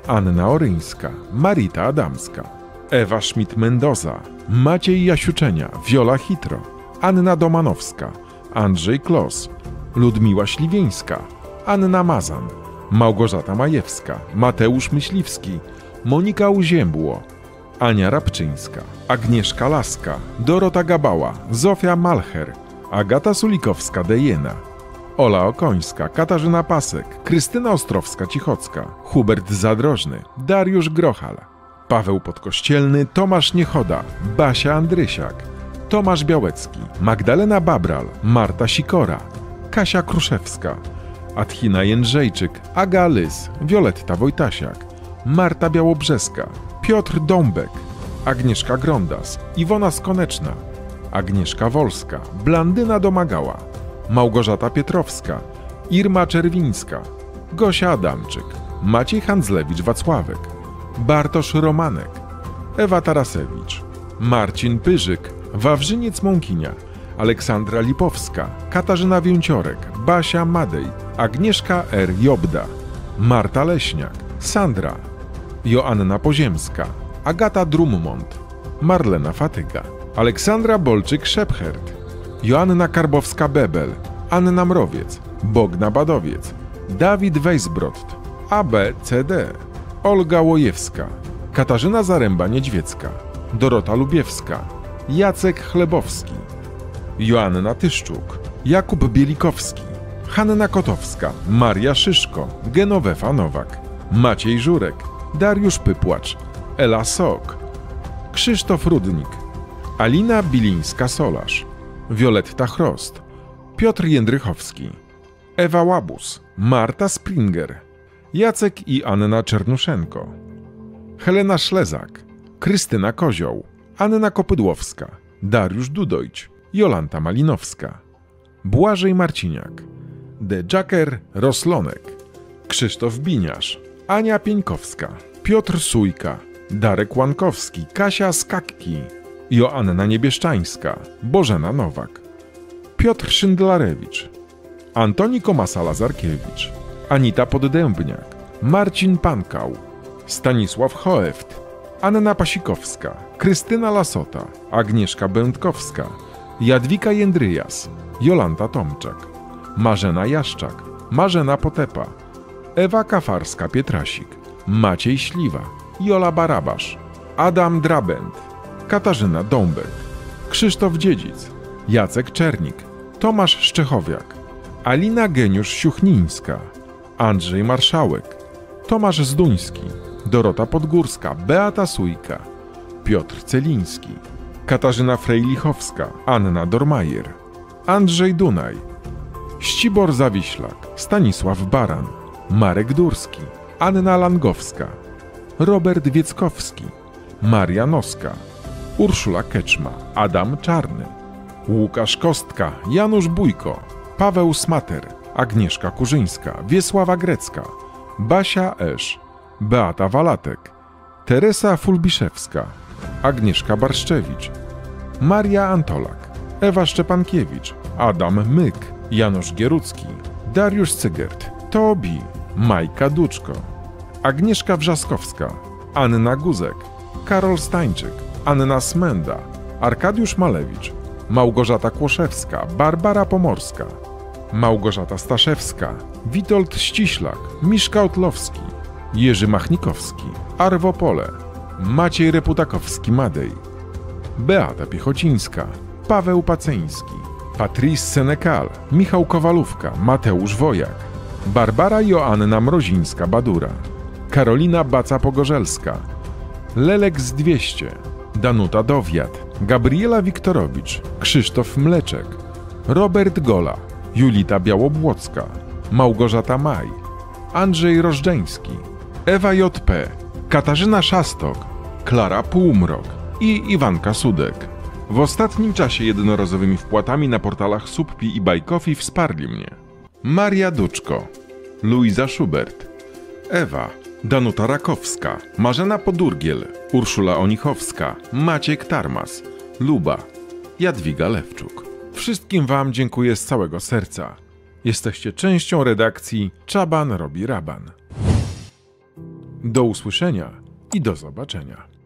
Anna Oryńska, Marita Adamska, Ewa Schmidt-Mendoza, Maciej Jasiuczenia, Wiola Hitro, Anna Domanowska, Andrzej Klos, Ludmiła Śliwieńska, Anna Mazan, Małgorzata Majewska, Mateusz Myśliwski, Monika Uziębło, Ania Rabczyńska, Agnieszka Laska, Dorota Gabała, Zofia Malcher, Agata Sulikowska-Dejena, Ola Okońska, Katarzyna Pasek, Krystyna Ostrowska-Cichocka, Hubert Zadrożny, Dariusz Grochal, Paweł Podkościelny, Tomasz Niechoda, Basia Andrysiak, Tomasz Białecki, Magdalena Babral, Marta Sikora, Kasia Kruszewska, Adhina Jędrzejczyk, Aga Lys, Wioletta Wojtasiak, Marta Białobrzeska, Piotr Dąbek, Agnieszka Grondas, Iwona Skoneczna, Agnieszka Wolska, Blandyna Domagała, Małgorzata Pietrowska, Irma Czerwińska, Gosia Adamczyk, Maciej Handzlewicz-Wacławek, Bartosz Romanek, Ewa Tarasewicz, Marcin Pyrzyk, Wawrzyniec Mąkinia, Aleksandra Lipowska, Katarzyna Więciorek, Basia Madej, Agnieszka R. Jobda, Marta Leśniak, Sandra, Joanna Poziemska, Agata Drummond, Marlena Fatyga, Aleksandra Bolczyk-Szepchert, Joanna Karbowska-Bebel, Anna Mrowiec, Bogna Badowiec, Dawid Weisbrot, ABCD, Olga Łojewska, Katarzyna Zaręba-Niedźwiecka, Dorota Lubiewska, Jacek Chlebowski, Joanna Tyszczuk, Jakub Bielikowski, Hanna Kotowska, Maria Szyszko, Genowefa Nowak, Maciej Żurek, Dariusz Pypłacz, Ela Sok, Krzysztof Rudnik, Alina Bilińska-Solarz, Wioletta Chrost, Piotr Jędrychowski, Ewa Łabus, Marta Springer, Jacek i Anna Czernuszenko, Helena Szlezak, Krystyna Kozioł, Anna Kopydłowska, Dariusz Dudojć, Jolanta Malinowska, Błażej Marciniak, De Jacker Roslonek, Krzysztof Biniarz, Ania Pieńkowska, Piotr Sujka, Darek Łankowski, Kasia Skakki, Joanna Niebieszczańska, Bożena Nowak, Piotr Szyndlarewicz, Antoni Komasa-Lazarkiewicz, Anita Poddębniak, Marcin Pankał, Stanisław Choeft, Anna Pasikowska, Krystyna Lasota, Agnieszka Będkowska, Jadwika Jędryjas, Jolanta Tomczak, Marzena Jaszczak, Marzena Potepa, Ewa Kafarska-Pietrasik, Maciej Śliwa, Jola Barabasz, Adam Drabent, Katarzyna Dąbek, Krzysztof Dziedzic, Jacek Czernik, Tomasz Szczechowiak, Alina Geniusz-Siuchnińska, Andrzej Marszałek, Tomasz Zduński, Dorota Podgórska, Beata Sujka, Piotr Celiński, Katarzyna Frejlichowska, Anna Dormajer, Andrzej Dunaj, Ścibor Zawiślak, Stanisław Baran, Marek Durski, Anna Langowska, Robert Wieckowski, Maria Noska, Urszula Keczma, Adam Czarny, Łukasz Kostka, Janusz Bójko, Paweł Smater, Agnieszka Kurzyńska, Wiesława Grecka, Basia Esz, Beata Walatek, Teresa Fulbiszewska, Agnieszka Barszczewicz, Maria Antolak, Ewa Szczepankiewicz, Adam Myk, Janusz Gierucki, Dariusz Cygert, Tobi, Majka Duczko, Agnieszka Wrzaskowska, Anna Guzek, Karol Stańczyk, Anna Smenda, Arkadiusz Malewicz, Małgorzata Kłoszewska, Barbara Pomorska, Małgorzata Staszewska, Witold Ściślak, Miszka Otlowski, Jerzy Machnikowski, Arwo Pole, Maciej Reputakowski-Madej, Beata Piechocińska, Paweł Paceński, Patrice Senecal, Michał Kowalówka, Mateusz Wojak, Barbara Joanna Mrozińska-Badura, Karolina Baca-Pogorzelska, Lelek z 200, Danuta Dowiat, Gabriela Wiktorowicz, Krzysztof Mleczek, Robert Gola, Julita Białobłocka, Małgorzata Maj, Andrzej Rożdżeński, Ewa J.P., Katarzyna Szastok, Klara Półmrok i Iwanka Sudek. W ostatnim czasie jednorazowymi wpłatami na portalach Subpi i Buy Coffee wsparli mnie Maria Duczko, Luiza Schubert, Ewa, Danuta Rakowska, Marzena Podurgiel, Urszula Onichowska, Maciek Tarmas, Luba, Jadwiga Lewczuk. Wszystkim Wam dziękuję z całego serca. Jesteście częścią redakcji Czaban robi raban. Do usłyszenia i do zobaczenia.